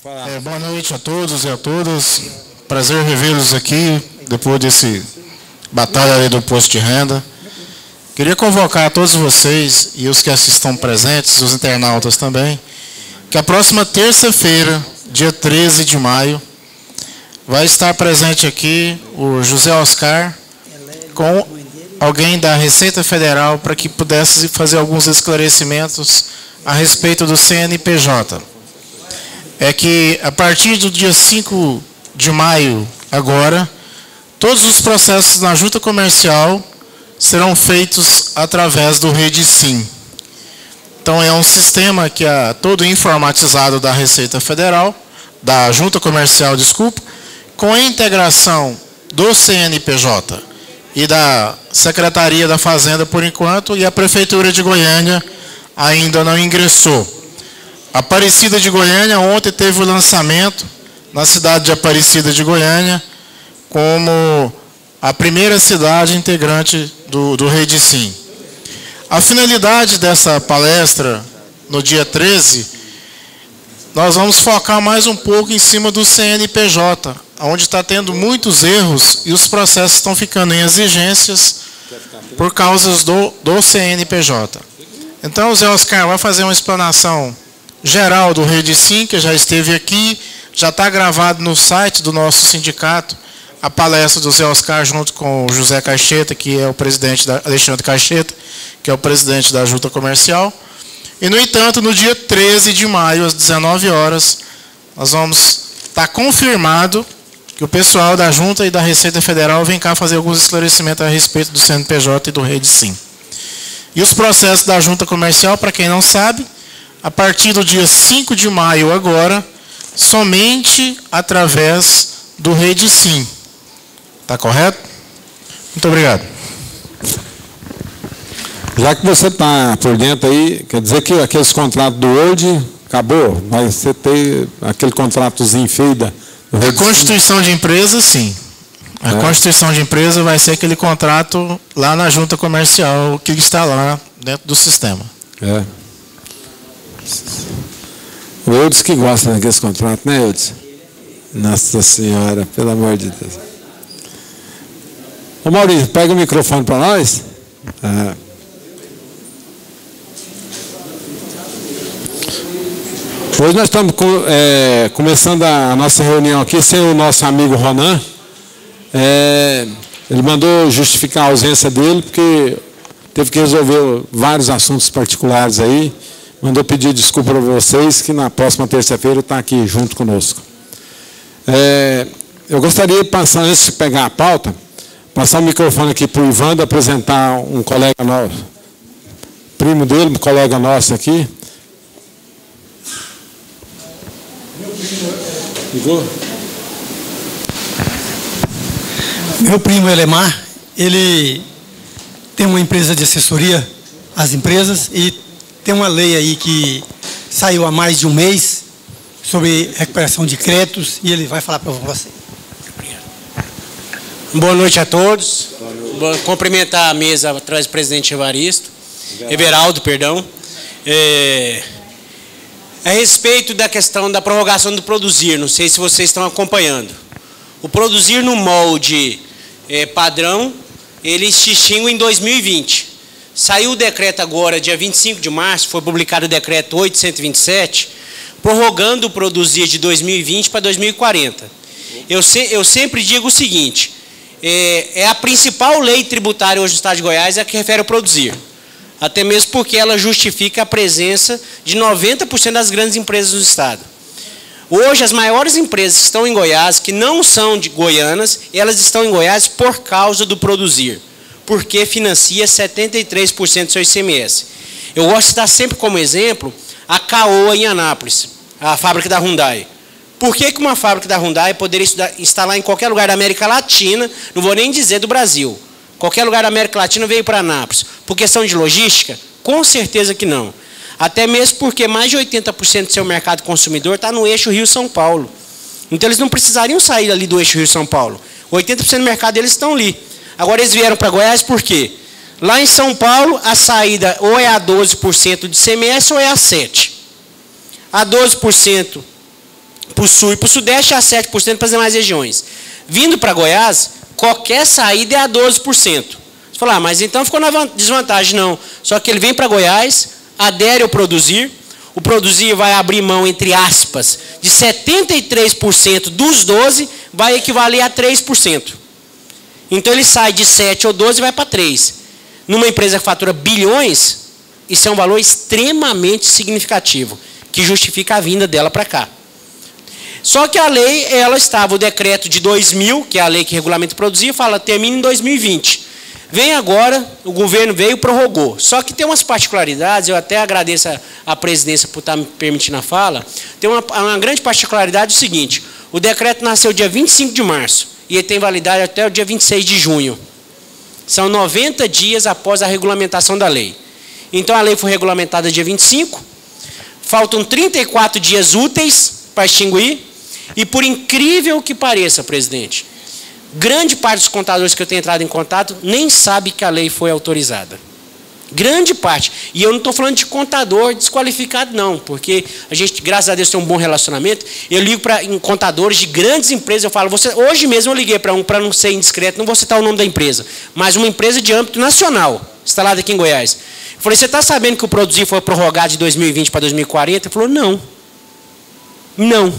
Boa noite a todos e a todas. Prazer revê-los aqui, depois desse batalha ali do Posto de Renda. Queria convocar a todos vocês e os que estão presentes, os internautas também, que a próxima terça-feira, dia 13 de maio, vai estar presente aqui o José Oscar com alguém da Receita Federal para que pudesse fazer alguns esclarecimentos a respeito do CNPJ. É que, a partir do dia 5 de maio, agora, todos os processos na junta comercial serão feitos através do REDSIM. Então, é um sistema que é todo informatizado da Receita Federal, da junta comercial, desculpa, com a integração do CNPJ e da Secretaria da Fazenda, por enquanto, e a Prefeitura de Goiânia ainda não ingressou. Aparecida de Goiânia, ontem teve o lançamento na cidade de Aparecida de Goiânia como a primeira cidade integrante do REDSIM. A finalidade dessa palestra, no dia 13, nós vamos focar mais um pouco em cima do CNPJ, onde está tendo muitos erros e os processos estão ficando em exigências por causa do CNPJ. Então, o Zé Oscar vai fazer uma explanação geral do REDSIM, que já esteve aqui, já está gravado no site do nosso sindicato, a palestra do Zé Oscar junto com o José Caixeta, que é o presidente Alexandre Caixeta, que é o presidente da Junta Comercial. E, no entanto, no dia 13 de maio, às 19 horas, nós vamos estar confirmado que o pessoal da Junta e da Receita Federal vem cá fazer alguns esclarecimentos a respeito do CNPJ e do REDSIM. E os processos da Junta Comercial, para quem não sabe, a partir do dia 5 de maio agora, somente através do REDSIM. Está correto? Muito obrigado. Já que você está por dentro aí, quer dizer que aqueles contratos do Word acabou? Vai você ter aquele contratozinho feio da... A constituição de empresa, sim. A constituição de empresa vai ser aquele contrato lá na junta comercial que está lá dentro do sistema. É. O Eudes que gosta daqueles contratos, né, Eudes? Nossa Senhora, pelo amor de Deus. Ô Maurício, pega o microfone para nós. Hoje nós estamos começando a nossa reunião aqui sem o nosso amigo Ronan. Ele mandou justificar a ausência dele, porque teve que resolver vários assuntos particulares aí. Mandou pedir desculpa para vocês, que na próxima terça-feira está aqui junto conosco. Eu gostaria de passar, antes de pegar a pauta, passar o microfone aqui para o Ivandro, apresentar um colega nosso, primo dele, um colega nosso aqui. Ligou? Meu primo Elemar, ele tem uma empresa de assessoria às empresas e tem uma lei aí que saiu há mais de um mês sobre recuperação de créditos e ele vai falar para você. Boa noite a todos. Vou cumprimentar a mesa através do presidente Everaldo, perdão. A respeito da questão da prorrogação do produzir, não sei se vocês estão acompanhando. O produzir no molde padrão, ele se extingue em 2020. Saiu o decreto agora, dia 25 de março, foi publicado o decreto 827, prorrogando o produzir de 2020 para 2040. Eu sempre digo o seguinte, a principal lei tributária hoje no estado de Goiás é a que refere ao produzir. Até mesmo porque ela justifica a presença de 90% das grandes empresas do estado. Hoje, as maiores empresas que estão em Goiás, que não são de goianas, elas estão em Goiás por causa do produzir, porque financia 73% do seu ICMS. Eu gosto de dar sempre como exemplo a Caoa em Anápolis, a fábrica da Hyundai. Por que uma fábrica da Hyundai poderia instalar em qualquer lugar da América Latina, não vou nem dizer do Brasil, qualquer lugar da América Latina veio para Anápolis? Por questão de logística? Com certeza que não. Até mesmo porque mais de 80% do seu mercado consumidor está no eixo Rio-São Paulo. Então eles não precisariam sair ali do eixo Rio-São Paulo. 80% do mercado deles estão ali. Agora eles vieram para Goiás por quê? Lá em São Paulo, a saída ou é a 12% de ICMS ou é a 7%. A 12% para o sul e para o sudeste e a 7% para as demais regiões. Vindo para Goiás, qualquer saída é a 12%. Você fala, mas então ficou na desvantagem. Não, só que ele vem para Goiás, adere ao produzir, o produzir vai abrir mão, entre aspas, de 73% dos 12%, vai equivaler a 3%. Então ele sai de 7 ou 12 e vai para 3. Numa empresa que fatura bilhões, isso é um valor extremamente significativo, que justifica a vinda dela para cá. Só que a lei, ela estava, o decreto de 2000, que é a lei que regulamenta o produzir, fala, termina em 2020. Vem agora, o governo veio e prorrogou. Só que tem umas particularidades, eu até agradeço a presidência por estar me permitindo a fala, tem uma grande particularidade o seguinte, o decreto nasceu dia 25 de março, e ele tem validade até o dia 26 de junho. São 90 dias após a regulamentação da lei. Então a lei foi regulamentada dia 25, faltam 34 dias úteis para extinguir, e por incrível que pareça, presidente, grande parte dos contadores que eu tenho entrado em contato nem sabe que a lei foi autorizada. Grande parte. E eu não estou falando de contador desqualificado, não, porque a gente, graças a Deus, tem um bom relacionamento. Eu ligo para contadores de grandes empresas, eu falo, hoje mesmo eu liguei para um, para não ser indiscreto, não vou citar o nome da empresa, mas uma empresa de âmbito nacional, instalada aqui em Goiás. Eu falei, você está sabendo que o produzir foi prorrogado de 2020 para 2040? Ele falou, não. Não.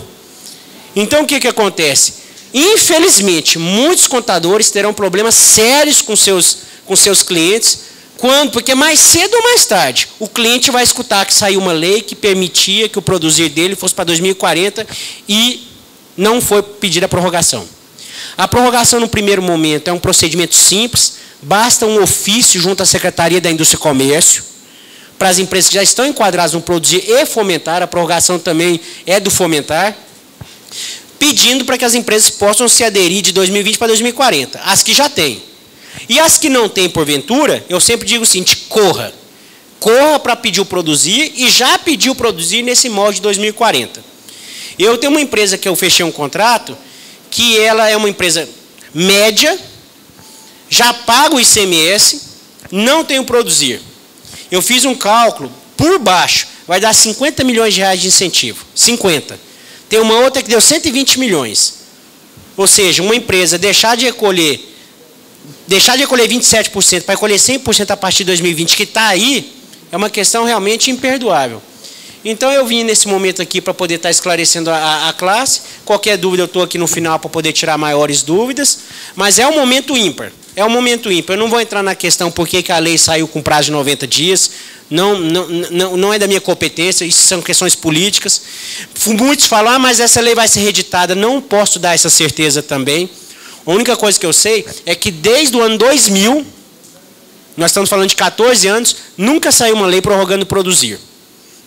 Então, o que acontece? Infelizmente, muitos contadores terão problemas sérios com seus clientes, porque mais cedo ou mais tarde, o cliente vai escutar que saiu uma lei que permitia que o produzir dele fosse para 2040 e não foi pedida a prorrogação. A prorrogação, no primeiro momento, é um procedimento simples, basta um ofício junto à Secretaria da Indústria e Comércio, para as empresas que já estão enquadradas no produzir e fomentar, a prorrogação também é do fomentar, pedindo para que as empresas possam se aderir de 2020 para 2040, as que já têm. E as que não têm, porventura, eu sempre digo o seguinte, corra. Corra para pedir o produzir e já pediu o produzir nesse molde de 2040. Eu tenho uma empresa que eu fechei um contrato, que ela é uma empresa média, já paga o ICMS, não tem o produzir. Eu fiz um cálculo, por baixo, vai dar 50 milhões de reais de incentivo. 50. Tem uma outra que deu 120 milhões. Ou seja, uma empresa deixar de recolher 27% para recolher 100% a partir de 2020, que está aí, é uma questão realmente imperdoável. Então eu vim nesse momento aqui para poder estar esclarecendo a classe. Qualquer dúvida eu estou aqui no final para poder tirar maiores dúvidas. Mas é um momento ímpar. É um momento ímpar. Eu não vou entrar na questão por que a lei saiu com prazo de 90 dias. Não é da minha competência, isso são questões políticas. Muitos falam, mas essa lei vai ser reeditada. Não posso dar essa certeza também. A única coisa que eu sei é que desde o ano 2000, nós estamos falando de 14 anos, nunca saiu uma lei prorrogando o produzir.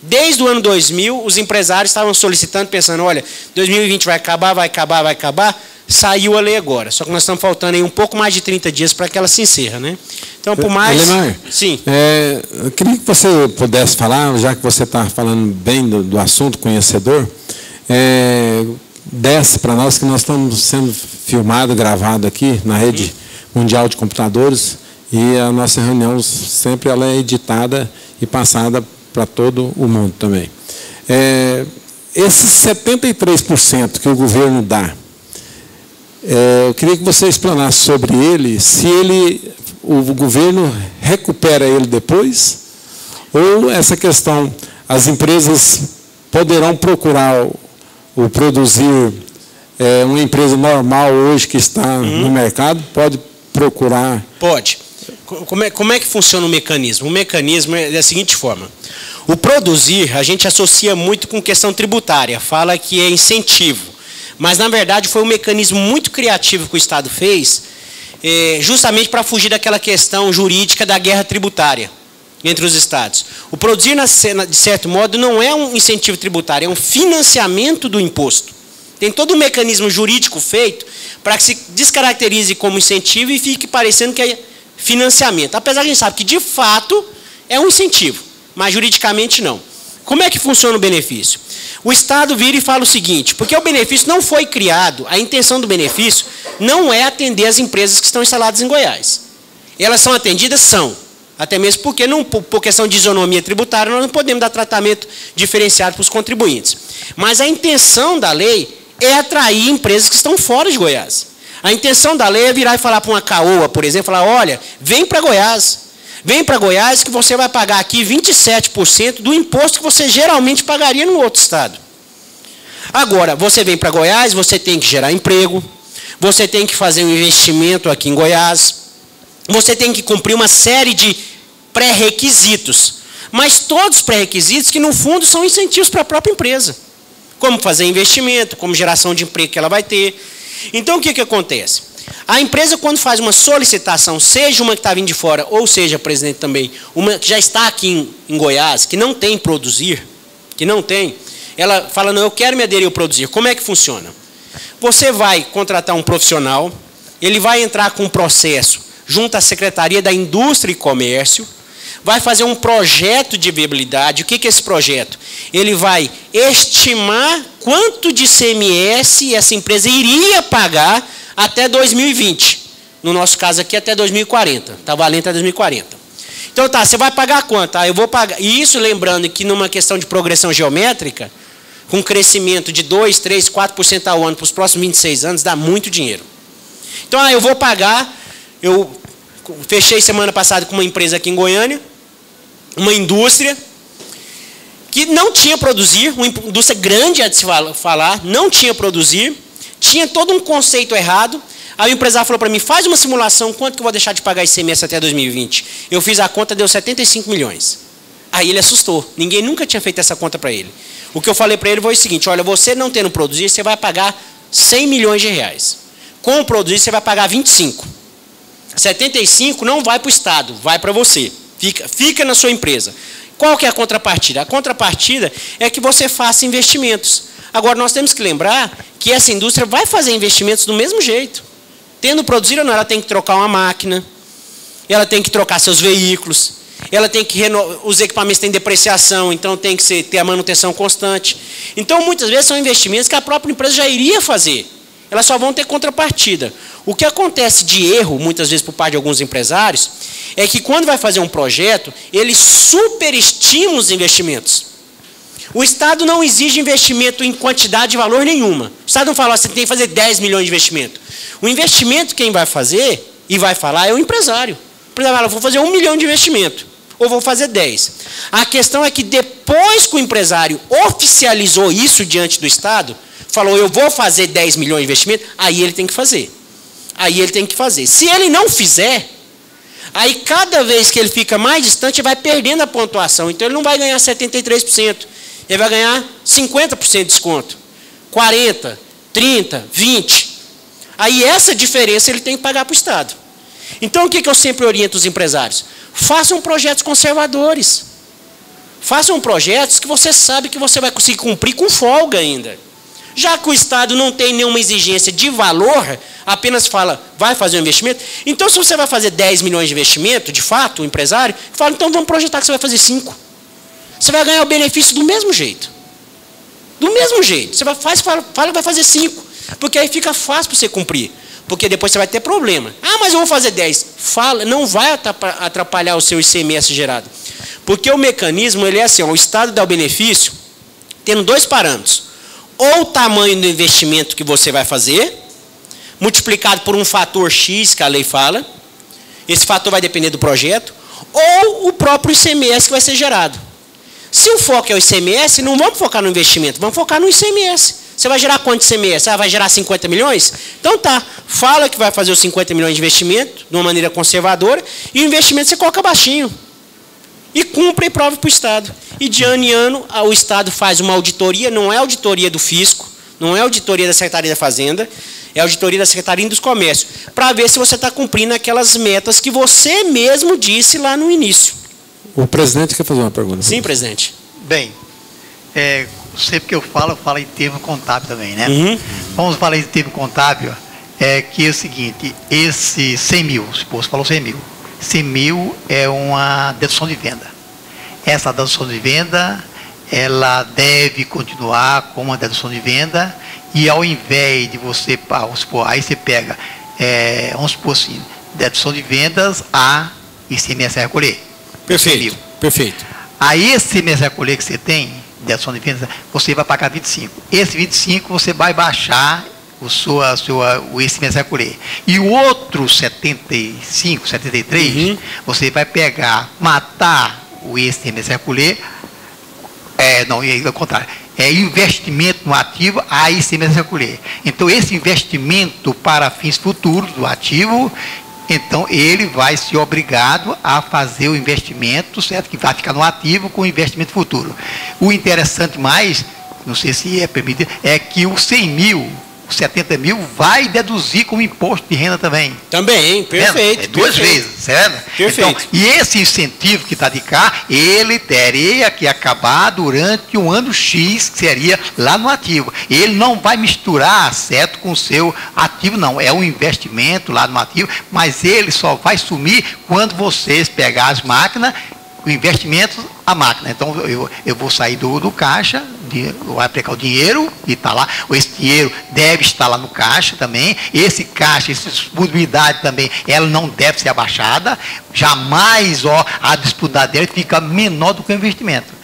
Desde o ano 2000, os empresários estavam solicitando, pensando, olha, 2020 vai acabar, saiu a lei agora. Só que nós estamos faltando aí um pouco mais de 30 dias para que ela se encerra, né? Então, por mais... Elemar, sim. Eu queria que você pudesse falar, já que você está falando bem do assunto, conhecedor, desce para nós que nós estamos sendo filmado, gravado aqui na rede mundial de computadores e a nossa reunião sempre ela é editada e passada para todo o mundo também. Esses 73% que o governo dá, eu queria que você explanasse sobre ele, se o governo recupera ele depois, ou essa questão, as empresas poderão procurar o produzir, uma empresa normal hoje que está no mercado, pode procurar... Pode. Como é que funciona o mecanismo? O mecanismo é da seguinte forma. O produzir, a gente associa muito com questão tributária, fala que é incentivo. Mas, na verdade, foi um mecanismo muito criativo que o Estado fez, justamente para fugir daquela questão jurídica da guerra tributária entre os Estados. O produzir, de certo modo, não é um incentivo tributário, é um financiamento do imposto. Tem todo um mecanismo jurídico feito para que se descaracterize como incentivo e fique parecendo que é financiamento. Apesar que a gente sabe que, de fato, é um incentivo, mas juridicamente não. Como é que funciona o benefício? O Estado vira e fala o seguinte, porque o benefício não foi criado, a intenção do benefício não é atender as empresas que estão instaladas em Goiás. Elas são atendidas? São. Até mesmo porque, por questão de isonomia tributária, nós não podemos dar tratamento diferenciado para os contribuintes. Mas a intenção da lei é atrair empresas que estão fora de Goiás. A intenção da lei é virar e falar para uma CAOA, por exemplo, falar, olha, vem para Goiás. Vem para Goiás que você vai pagar aqui 27% do imposto que você geralmente pagaria no outro estado. Agora, você vem para Goiás, você tem que gerar emprego, você tem que fazer um investimento aqui em Goiás, você tem que cumprir uma série de pré-requisitos. Mas todos os pré-requisitos que, no fundo, são incentivos para a própria empresa. Como fazer investimento, como geração de emprego que ela vai ter. Então, o que acontece? A empresa, quando faz uma solicitação, seja uma que está vindo de fora, ou seja, presidente, também, uma que já está aqui em Goiás, que não tem produzir, que não tem, ela fala, não, eu quero me aderir ao produzir. Como é que funciona? Você vai contratar um profissional, ele vai entrar com um processo junto à Secretaria da Indústria e Comércio, vai fazer um projeto de viabilidade. O que é esse projeto? Ele vai estimar quanto de ICMS essa empresa iria pagar até 2020. No nosso caso aqui, até 2040. Está valendo até 2040. Então, tá, você vai pagar quanto? Ah, eu vou pagar. E isso, lembrando que numa questão de progressão geométrica, com crescimento de 2, 3, 4% ao ano para os próximos 26 anos, dá muito dinheiro. Então, eu vou pagar. Eu fechei semana passada com uma empresa aqui em Goiânia, uma indústria que não tinha produzir, uma indústria grande a de se falar, não tinha produzir, tinha todo um conceito errado. Aí o empresário falou para mim, faz uma simulação, quanto que eu vou deixar de pagar ICMS até 2020? Eu fiz a conta, deu 75 milhões. Aí ele assustou, ninguém nunca tinha feito essa conta para ele. O que eu falei para ele foi o seguinte, olha, você não tendo produzir, você vai pagar 100 milhões de reais. Com o produzir, você vai pagar 25. 75 não vai para o Estado, vai para você. Fica na sua empresa. Qual que é a contrapartida? A contrapartida é que você faça investimentos. Agora, nós temos que lembrar que essa indústria vai fazer investimentos do mesmo jeito. Tendo produzir ou não, ela tem que trocar uma máquina, ela tem que trocar seus veículos, ela tem que os equipamentos têm depreciação, então tem que ter a manutenção constante. Então, muitas vezes, são investimentos que a própria empresa já iria fazer. Elas só vão ter contrapartida. O que acontece de erro, muitas vezes, por parte de alguns empresários, é que quando vai fazer um projeto, ele superestima os investimentos. O Estado não exige investimento em quantidade de valor nenhuma. O Estado não fala, você tem que fazer 10 milhões de investimento. O investimento, quem vai fazer e vai falar é o empresário. O empresário fala, vou fazer 1 milhão de investimento, ou vou fazer 10. A questão é que depois que o empresário oficializou isso diante do Estado, falou, eu vou fazer 10 milhões de investimento, aí ele tem que fazer. Aí ele tem que fazer. Se ele não fizer, aí cada vez que ele fica mais distante, ele vai perdendo a pontuação. Então ele não vai ganhar 73%. Ele vai ganhar 50% de desconto. 40%, 30%, 20%. Aí essa diferença ele tem que pagar para o Estado. Então o que eu sempre oriento os empresários? Façam projetos conservadores. Façam projetos que você sabe que você vai conseguir cumprir com folga ainda. Já que o Estado não tem nenhuma exigência de valor, apenas fala, vai fazer um investimento. Então, se você vai fazer 10 milhões de investimento, de fato, o empresário, fala, então vamos projetar que você vai fazer 5. Você vai ganhar o benefício do mesmo jeito. Do mesmo jeito. Você fala que vai fazer 5. Porque aí fica fácil para você cumprir. Porque depois você vai ter problema. Ah, mas eu vou fazer 10. Fala, não vai atrapalhar o seu ICMS gerado. Porque o mecanismo, ele é assim, ó, o Estado dá o benefício tendo 2 parâmetros. Ou o tamanho do investimento que você vai fazer, multiplicado por um fator X que a lei fala, esse fator vai depender do projeto, ou o próprio ICMS que vai ser gerado. Se o foco é o ICMS, não vamos focar no investimento, vamos focar no ICMS. Você vai gerar quanto de ICMS? Ah, vai gerar 50 milhões? Então tá, fala que vai fazer os 50 milhões de investimento, de uma maneira conservadora, e o investimento você coloca baixinho. E cumpre e prova para o Estado. E de ano em ano, o Estado faz uma auditoria, não é auditoria do Fisco, não é auditoria da Secretaria da Fazenda, é auditoria da Secretaria dos Comércios, para ver se você está cumprindo aquelas metas que você mesmo disse lá no início. O presidente quer fazer uma pergunta. Sim, presidente. Bem, sempre que eu falo em termo contábil também, né? Uhum. Vamos falar em termo contábil, que é o seguinte, esse 100 mil, você falou 100 mil. 100 mil é uma dedução de venda. Essa dedução de venda, ela deve continuar com uma dedução de venda e ao invés de você, vamos supor, aí você pega, vamos supor assim, dedução de vendas a ICMS a recolher. Perfeito, perfeito. Aí esse ICMS a recolher que você tem, dedução de vendas, você vai pagar 25. Esse 25 você vai baixar o ICMS a recolher. E o outro 75, 73, você vai pegar, matar o ICMS a recolher, não, é o contrário, é investimento no ativo, a ICMS a recolher. Então, esse investimento para fins futuros do ativo, então ele vai ser obrigado a fazer o investimento, certo? Que vai ficar no ativo com o investimento futuro. O interessante mais, não sei se é permitido, é que os 100 mil, os 70 mil, vai deduzir como imposto de renda também. Também, perfeito. Duas vezes, certo? Perfeito. Então, e esse incentivo que está de cá, ele teria que acabar durante um ano X, que seria lá no ativo. Ele não vai misturar, certo, com o seu ativo, não. É um investimento lá no ativo, mas ele só vai sumir quando vocês pegarem as máquinas, o investimento, a máquina. Então, eu vou sair do caixa, vai aplicar o dinheiro e está lá. Esse dinheiro deve estar lá no caixa também. Esse caixa, essa disponibilidade também, ela não deve ser abaixada. Jamais a disponibilidade dele fica menor do que o investimento.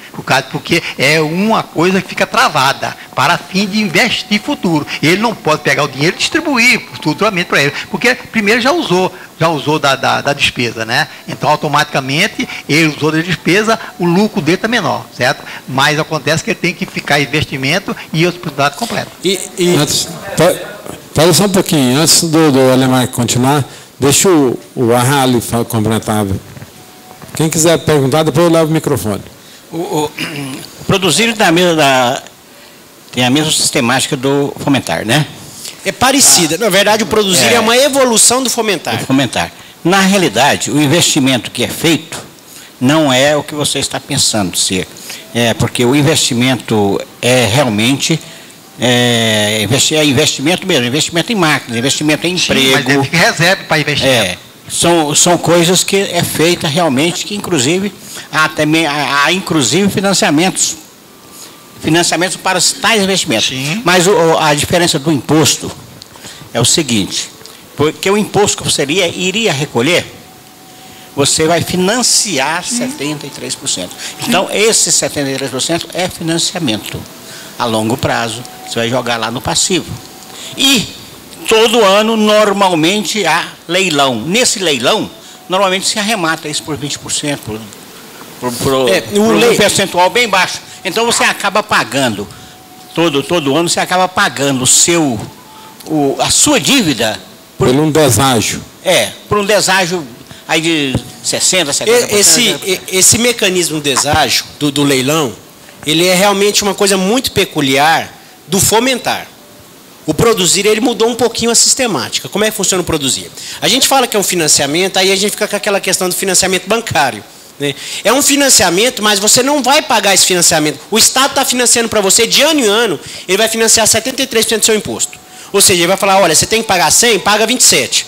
Porque é uma coisa que fica travada para fim de investir futuro. Ele não pode pegar o dinheiro e distribuir futuramente para ele, porque primeiro já usou da despesa, né? Então, automaticamente, ele usou da despesa, o lucro dele está menor, certo? Mas acontece que ele tem que ficar investimento e a disponibilidade completa. Pera só um pouquinho, antes do Alemar continuar, deixa o Arrali complementar. Quem quiser perguntar, depois eu levo o microfone. Produzir tem a mesma sistemática do fomentar, né? É parecida. Na verdade, o produzir é uma evolução do fomentar. Na realidade, o investimento que é feito não é o que você está pensando ser. Porque o investimento é realmente investimento mesmo, investimento em máquinas, investimento em emprego. Mas ele fica reserva para investimento. São coisas que é feita realmente, que inclusive há inclusive financiamentos para tais investimentos. Sim. Mas a diferença do imposto é o seguinte, porque o imposto que você iria recolher, você vai financiar 73%. Então, esse 73% é financiamento a longo prazo, você vai jogar lá no passivo. E todo ano, normalmente, há leilão. Nesse leilão, normalmente se arremata isso por 20%, um percentual bem baixo. Então, você acaba pagando, todo ano, você acaba pagando a sua dívida por um deságio. Por um deságio aí de 60%, 70%. Esse mecanismo deságio do leilão, ele é realmente uma coisa muito peculiar do fomentar. O produzir, ele mudou um pouquinho a sistemática. Como é que funciona o produzir? A gente fala que é um financiamento, aí a gente fica com aquela questão do financiamento bancário, né? É um financiamento, mas você não vai pagar esse financiamento. O Estado está financiando para você, de ano em ano, ele vai financiar 73% do seu imposto. Ou seja, ele vai falar, olha, você tem que pagar 100, paga 27.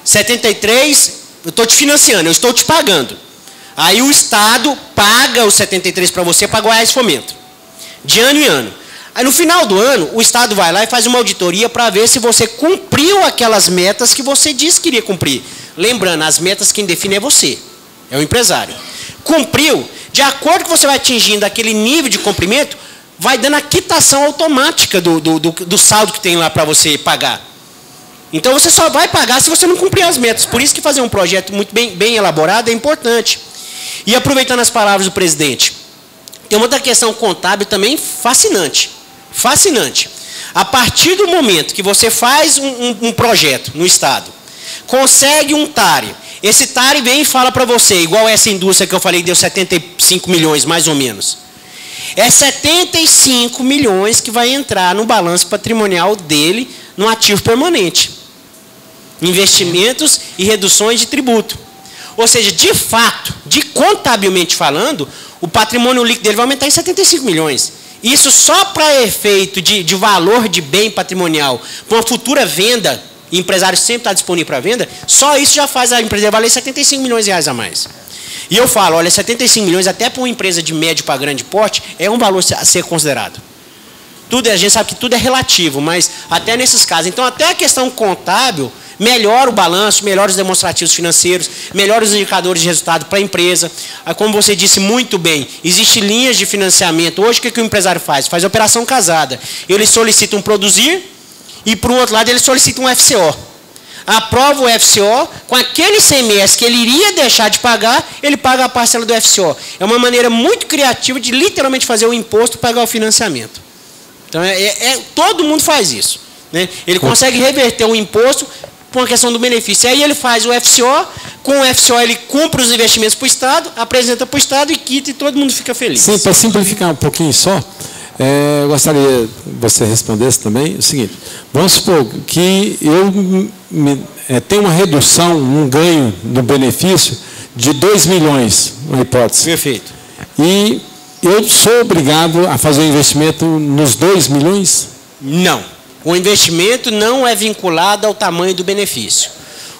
73, eu estou te financiando, eu estou te pagando. Aí o Estado paga os 73 para você para guardar esse fomento. De ano em ano. Aí no final do ano, o Estado vai lá e faz uma auditoria para ver se você cumpriu aquelas metas que você disse que iria cumprir. Lembrando, as metas quem define é você, é o empresário. Cumpriu, de acordo com que você vai atingindo aquele nível de cumprimento, vai dando a quitação automática do saldo que tem lá para você pagar. Então você só vai pagar se você não cumprir as metas. Por isso que fazer um projeto muito bem elaborado é importante. E aproveitando as palavras do presidente, tem uma outra questão contábil também fascinante. Fascinante. A partir do momento que você faz um projeto no Estado, consegue um TARI, esse TARI vem e fala para você, igual essa indústria que eu falei, deu 75 milhões, mais ou menos. É 75 milhões que vai entrar no balanço patrimonial dele no ativo permanente. Investimentos e reduções de tributo. Ou seja, de fato, contabilmente falando, o patrimônio líquido dele vai aumentar em 75 milhões. Isso só para efeito de valor de bem patrimonial, para uma futura venda, e o empresário sempre está disponível para venda, só isso já faz a empresa valer 75 milhões de reais a mais. E eu falo, olha, 75 milhões até para uma empresa de médio para grande porte é um valor a ser considerado. A gente sabe que tudo é relativo, mas até nesses casos. Então, até a questão contábil melhora o balanço, melhora os demonstrativos financeiros, melhora os indicadores de resultado para a empresa. Como você disse muito bem, existem linhas de financiamento. Hoje, o que o empresário faz? Faz operação casada. Ele solicita um produzir e, por um outro lado, ele solicita um FCO. Aprova o FCO, com aquele ICMS que ele iria deixar de pagar, ele paga a parcela do FCO. É uma maneira muito criativa de literalmente fazer o imposto e pagar o financiamento. Então, todo mundo faz isso, né? Ele consegue reverter o imposto por uma questão do benefício. Aí ele faz o FCO, com o FCO ele cumpre os investimentos para o Estado, apresenta para o Estado e quita e todo mundo fica feliz. Sim, para simplificar um pouquinho só, eu gostaria que você respondesse também o seguinte: vamos supor que eu tenho uma redução, um ganho no benefício de 2 milhões, uma hipótese. Perfeito. E eu sou obrigado a fazer um investimento nos 2 milhões? Não. O investimento não é vinculado ao tamanho do benefício.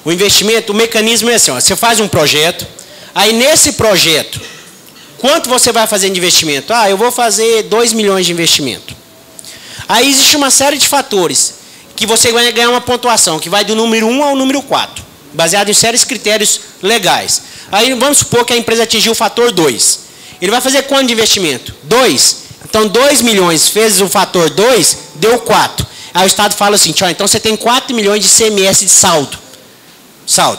O investimento, o mecanismo é assim, ó, você faz um projeto, aí nesse projeto, quanto você vai fazer de investimento? Eu vou fazer 2 milhões de investimento. Aí existe uma série de fatores que você vai ganhar uma pontuação, que vai do número 1 ao número 4, baseado em sérios critérios legais. Aí vamos supor que a empresa atingiu o fator 2. Ele vai fazer quanto de investimento? 2. Então 2 milhões vezes o fator 2, deu 4. Aí o Estado fala assim, então você tem 4 milhões de ICMS de saldo.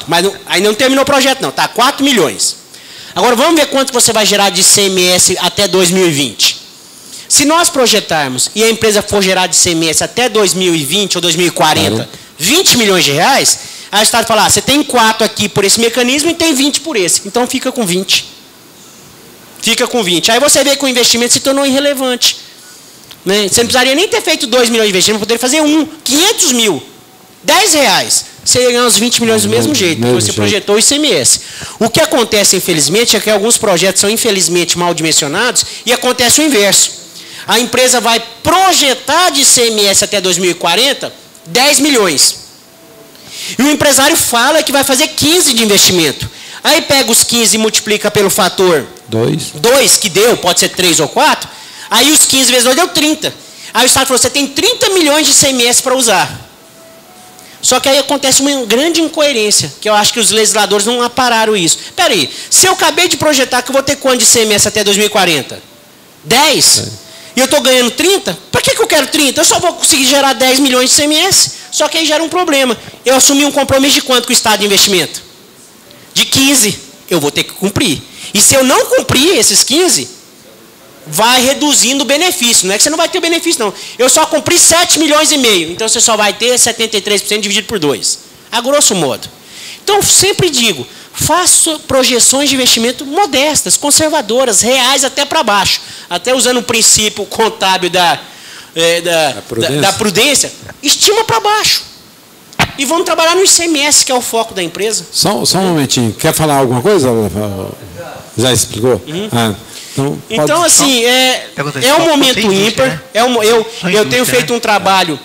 Mas aí não terminou o projeto não, tá? 4 milhões. Agora vamos ver quanto você vai gerar de ICMS até 2020. Se nós projetarmos e a empresa for gerar de ICMS até 2020 ou 2040, 20 milhões de reais, aí o Estado fala, você tem 4 aqui por esse mecanismo e tem 20 por esse. Então fica com 20. Fica com 20. Aí você vê que o investimento se tornou irrelevante. Né? Você não precisaria nem ter feito 2 milhões de investimento, poderia fazer 500 mil, 10 reais. Você ia ganhar uns 20 milhões do mesmo jeito, porque você projetou o ICMS. O que acontece, infelizmente, é que alguns projetos são, infelizmente, mal dimensionados e acontece o inverso. A empresa vai projetar de ICMS até 2040 10 milhões. E o empresário fala que vai fazer 15 de investimento. Aí pega os 15 e multiplica pelo fator 2, que deu, pode ser 3 ou 4. Aí os 15 vezes 2 deu 30. Aí o Estado falou, você tem 30 milhões de ICMS para usar. Só que aí acontece uma grande incoerência, que eu acho que os legisladores não apararam isso. Espera aí, se eu acabei de projetar que eu vou ter quanto de ICMS até 2040? 10? E eu estou ganhando 30? Para que eu quero 30? Eu só vou conseguir gerar 10 milhões de ICMS. Só que aí gera um problema. Eu assumi um compromisso de quanto com o Estado de investimento? De 15. Eu vou ter que cumprir. E se eu não cumprir esses 15, vai reduzindo o benefício. Não é que você não vai ter benefício, não. Eu só cumpri 7 milhões e meio. Então você só vai ter 73% dividido por 2. A grosso modo. Então eu sempre digo, faça projeções de investimento modestas, conservadoras, reais até para baixo. Até usando o princípio contábil da prudência, estima para baixo. E vamos trabalhar no ICMS, que é o foco da empresa. Só um momentinho. Quer falar alguma coisa? Já explicou? Então assim, é um momento ímpar. Eu tenho feito um trabalho,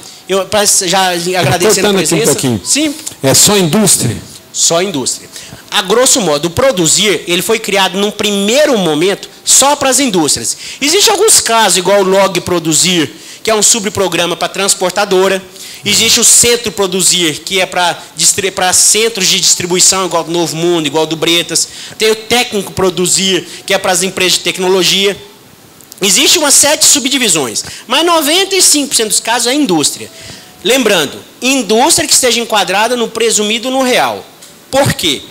já agradecendo a presença. Um pouquinho. Sim. É só indústria? Só indústria. A grosso modo, o Produzir, ele foi criado num primeiro momento só para as indústrias. Existem alguns casos, igual o Log Produzir, que é um subprograma para transportadora. Existe o Centro Produzir, que é para centros de distribuição, igual do Novo Mundo, igual do Bretas. Tem o Técnico Produzir, que é para as empresas de tecnologia. Existe uma série de subdivisões, mas 95% dos casos é indústria. Lembrando, indústria que esteja enquadrada no presumido no real. Por quê?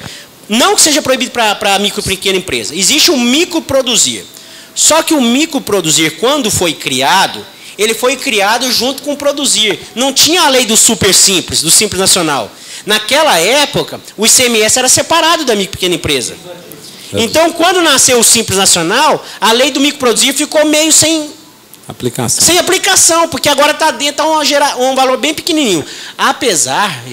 Não que seja proibido para micro e pequena empresa. Existe o microproduzir. Só que o microproduzir, quando foi criado, ele foi criado junto com o produzir. Não tinha a lei do super simples, do Simples Nacional. Naquela época, o ICMS era separado da micro e pequena empresa. Então, quando nasceu o Simples Nacional, a lei do microproduzir ficou meio sem aplicação, porque agora está dentro a um valor bem pequenininho. Apesar,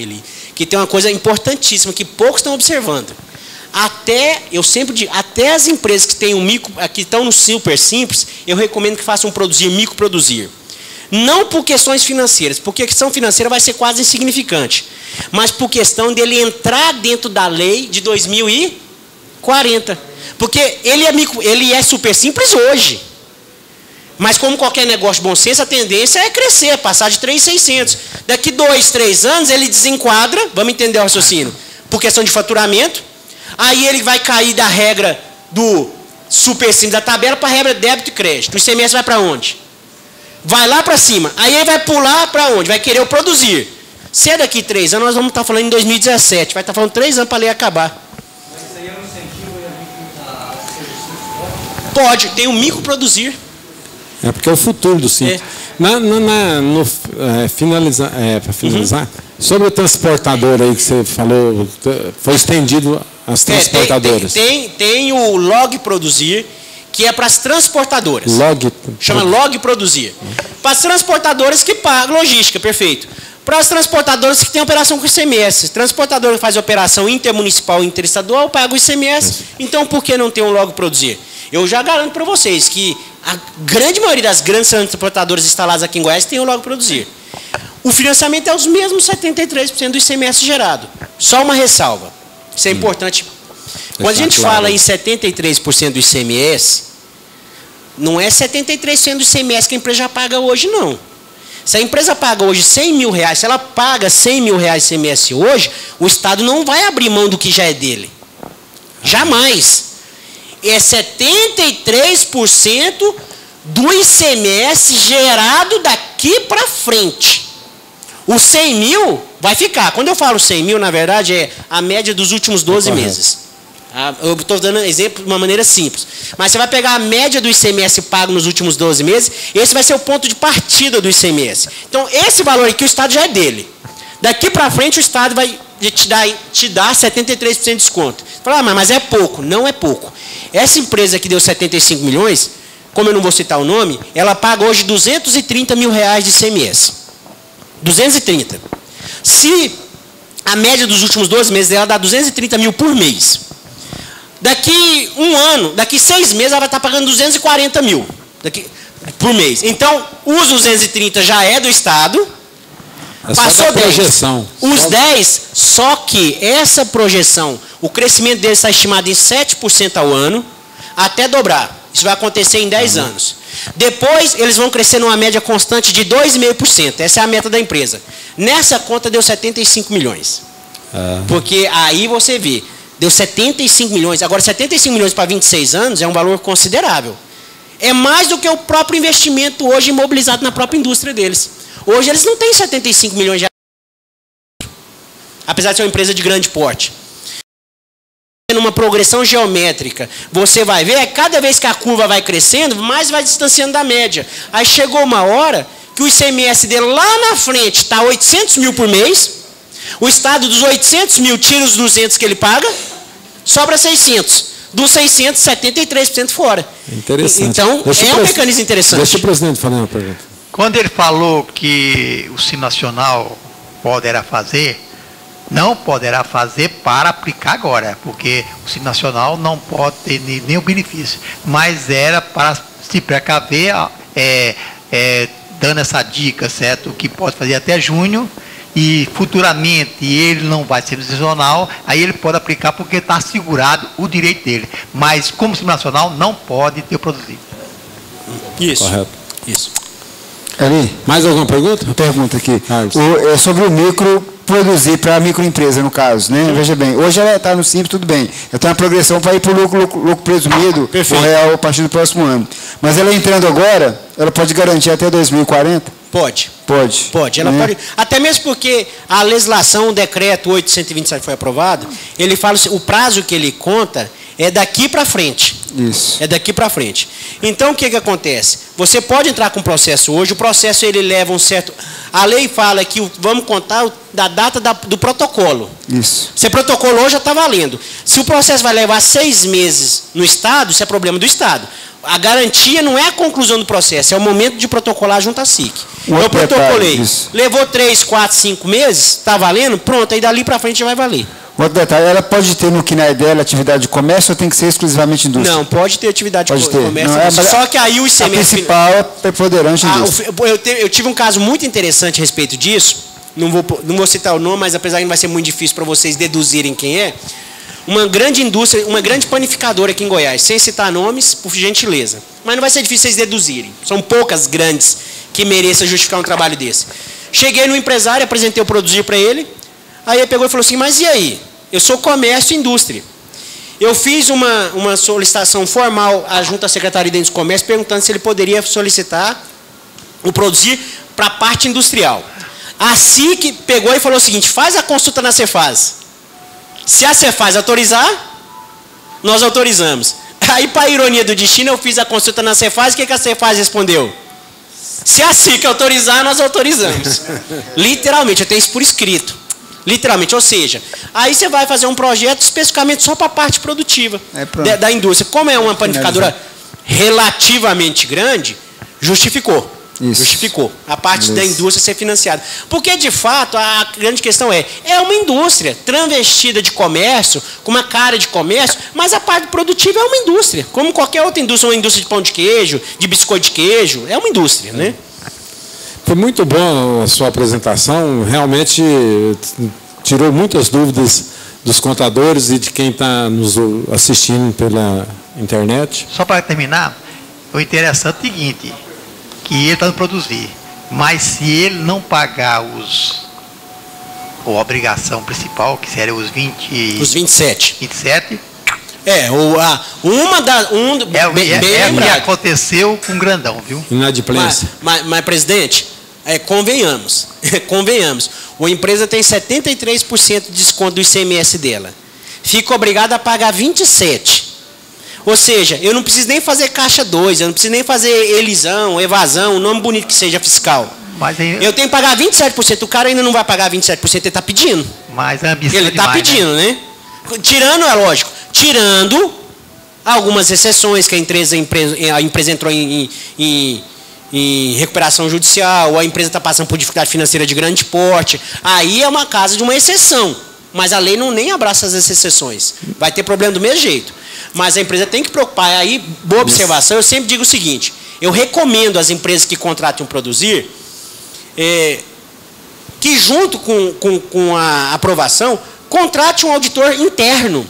que tem uma coisa importantíssima que poucos estão observando. Eu sempre digo, até as empresas que têm que estão no super simples, eu recomendo que façam microproduzir. Não por questões financeiras, porque a questão financeira vai ser quase insignificante, mas por questão dele entrar dentro da lei de 2040. Porque ele é super simples hoje. Mas como qualquer negócio de bom senso, a tendência é crescer, passar de 3.600. Daqui 2, 3 anos ele desenquadra, vamos entender o raciocínio, por questão de faturamento. Aí ele vai cair da regra do super simples da tabela para a regra de débito e crédito. O ICMS vai para onde? Vai lá para cima. Aí ele vai pular para onde? Vai querer o produzir. Se é daqui 3 anos, nós vamos estar falando em 2017. Vai estar falando 3 anos para a lei acabar. Mas isso aí é um incentivo a Pode, tem o microproduzir. É porque é o futuro do simples. Para finalizar, sobre o transportador aí que você falou, foi estendido as transportadoras. Tem o log produzir, que é para as transportadoras. Chama log produzir. Para as transportadoras que pagam logística, perfeito. Para as transportadoras que têm operação com ICMS. Transportador que faz operação intermunicipal e interestadual paga o ICMS. Então, por que não tem um log produzir? Eu já garanto para vocês que a grande maioria das grandes transportadoras instaladas aqui em Goiás tem o log produzir. O financiamento é os mesmos 73% do ICMS gerado. Só uma ressalva. Isso é importante. Quando a gente fala em 73% do ICMS, não é 73% do ICMS que a empresa já paga hoje, não. Se a empresa paga hoje 100 mil reais, se ela paga 100 mil reais de ICMS hoje, o Estado não vai abrir mão do que já é dele. Jamais. É 73% do ICMS gerado daqui para frente. Os 100 mil vai ficar. Quando eu falo 100 mil, na verdade, é a média dos últimos 12 meses. Eu estou dando exemplo de uma maneira simples. Mas você vai pegar a média do ICMS pago nos últimos 12 meses, esse vai ser o ponto de partida do ICMS. Então, esse valor aqui, o Estado já é dele. Daqui para frente, o Estado vai te dar 73% de desconto. Você fala, mas é pouco. Não é pouco. Essa empresa que deu 75 milhões, como eu não vou citar o nome, ela paga hoje 230 mil reais de ICMS. 230. Se a média dos últimos 12 meses dela dá 230 mil por mês, daqui um ano, daqui 6 meses, ela vai estar pagando 240 mil por mês. Então, os 230 já é do Estado, passou 10. Projeção. Os 10, só que essa projeção, o crescimento deles está estimado em 7% ao ano, até dobrar. Isso vai acontecer em 10 anos. Depois, eles vão crescer numa média constante de 2,5%. Essa é a meta da empresa. Nessa conta, deu 75 milhões. Porque aí você vê, deu 75 milhões. Agora, 75 milhões para 26 anos é um valor considerável. É mais do que o próprio investimento hoje imobilizado na própria indústria deles. Hoje, eles não têm 75 milhões de reais, apesar de ser uma empresa de grande porte. Numa progressão geométrica, você vai ver, cada vez que a curva vai crescendo, mais vai distanciando da média. Aí chegou uma hora que o ICMS dele lá na frente está 800 mil por mês, o Estado dos 800 mil tira os 200 que ele paga, sobra 600. Dos 600, 73% fora. Interessante. Então, é um mecanismo interessante. Deixa o presidente falar uma pergunta. Quando ele falou que o Simples Nacional poderá fazer, não poderá fazer para aplicar agora, porque o Simples Nacional não pode ter nenhum benefício, mas era para se precaver, dando essa dica, certo, que pode fazer até junho, e futuramente ele não vai ser nacional, aí ele pode aplicar porque está assegurado o direito dele, mas como Simples Nacional não pode ter produzido. Isso. Correto. Isso. Ali, Mais alguma pergunta? uma pergunta aqui. Carlos. É sobre o micro produzir para a microempresa, no caso, né? Veja bem, hoje ela está no Simples, tudo bem. Eu tenho uma progressão para ir para o lucro presumido, o real, a partir do próximo ano. Mas ela entrando agora, ela pode garantir até 2040? Pode. Pode. Pode. Ela pode. Até mesmo porque a legislação, o decreto 827 foi aprovado, ele fala assim, o prazo que ele conta é daqui para frente. Isso. É daqui para frente. Então, o que acontece? Você pode entrar com o processo hoje, o processo ele leva um certo... A lei fala que vamos contar da data do protocolo. Isso. Se protocolou, já está valendo. Se o processo vai levar 6 meses no Estado, isso é problema do Estado. A garantia não é a conclusão do processo, é o momento de protocolar junto à SIC. Eu protocolei, levou 3, 4, 5 meses, está valendo, pronto, aí dali para frente já vai valer. Outro detalhe, ela pode ter no KNAI dela atividade de comércio ou tem que ser exclusivamente indústria? Não, pode ter atividade de comércio. Não, só que aí o ICMS... A principal é preponderante indústria. Eu tive um caso muito interessante a respeito disso, não vou citar o nome, mas apesar que não vai ser muito difícil para vocês deduzirem quem é, uma grande indústria, uma grande panificadora aqui em Goiás, sem citar nomes, por gentileza. Mas não vai ser difícil vocês deduzirem. São poucas grandes que mereçam justificar um trabalho desse. Cheguei no empresário, apresentei o Produzir para ele. Aí ele pegou e falou assim, mas e aí? Eu sou comércio e indústria. Eu fiz uma solicitação formal junto à Secretaria de Indústria e Comércio, perguntando se ele poderia solicitar o Produzir para a parte industrial. A SIC pegou e falou o seguinte, faz a consulta na Cefaz. Se a Cefaz autorizar, nós autorizamos. Aí, para a ironia do destino, eu fiz a consulta na Cefaz, o que a Cefaz respondeu? Se a SIC autorizar, nós autorizamos. Literalmente, eu tenho isso por escrito. Literalmente, ou seja, aí você vai fazer um projeto especificamente só para a parte produtiva da indústria. Como é uma panificadora relativamente grande, justificou. Isso. Justificou a parte da indústria ser financiada. Porque, de fato, a grande questão é uma indústria transvestida de comércio, com uma cara de comércio, mas a parte produtiva é uma indústria. Como qualquer outra indústria, uma indústria de pão de queijo, de biscoito de queijo, é uma indústria, né? Foi muito bom a sua apresentação, realmente tirou muitas dúvidas dos contadores e de quem está nos assistindo pela internet. Só para terminar, o interessante é o seguinte, que ele está no Produzir, mas se ele não pagar a obrigação principal, que seria os 27. Aconteceu com o Grandão, viu? Inadimplência. Mas presidente, convenhamos, a empresa tem 73% de desconto do ICMS dela. Fica obrigada a pagar 27%. Ou seja, eu não preciso nem fazer caixa 2, eu não preciso nem fazer elisão, evasão, o nome bonito que seja fiscal. Eu tenho que pagar 27%, o cara ainda não vai pagar 27%, ele está pedindo. Mas a ambição ele está pedindo, né? Tirando, é lógico, tirando algumas exceções que a empresa entrou em recuperação judicial, ou a empresa está passando por dificuldade financeira de grande porte, aí é uma casa de uma exceção. Mas a lei não nem abraça as exceções. Vai ter problema do mesmo jeito. Mas a empresa tem que preocupar. Aí, boa observação, eu sempre digo o seguinte, eu recomendo às empresas que contratem um Produzir, que junto com a aprovação, contrate um auditor interno,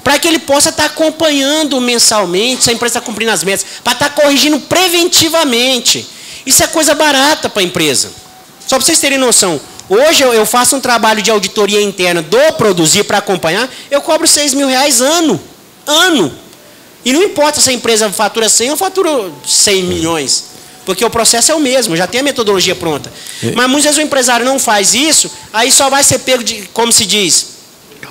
para que ele possa estar acompanhando mensalmente se a empresa está cumprindo as metas, para estar corrigindo preventivamente. Isso é coisa barata para a empresa. Só para vocês terem noção, hoje eu faço um trabalho de auditoria interna do Produzir para acompanhar, eu cobro R$6.000 ano. E não importa se a empresa fatura 100 ou fatura 100 milhões, porque o processo é o mesmo, já tem a metodologia pronta. Mas muitas vezes o empresário não faz isso, aí só vai ser pego de, como se diz,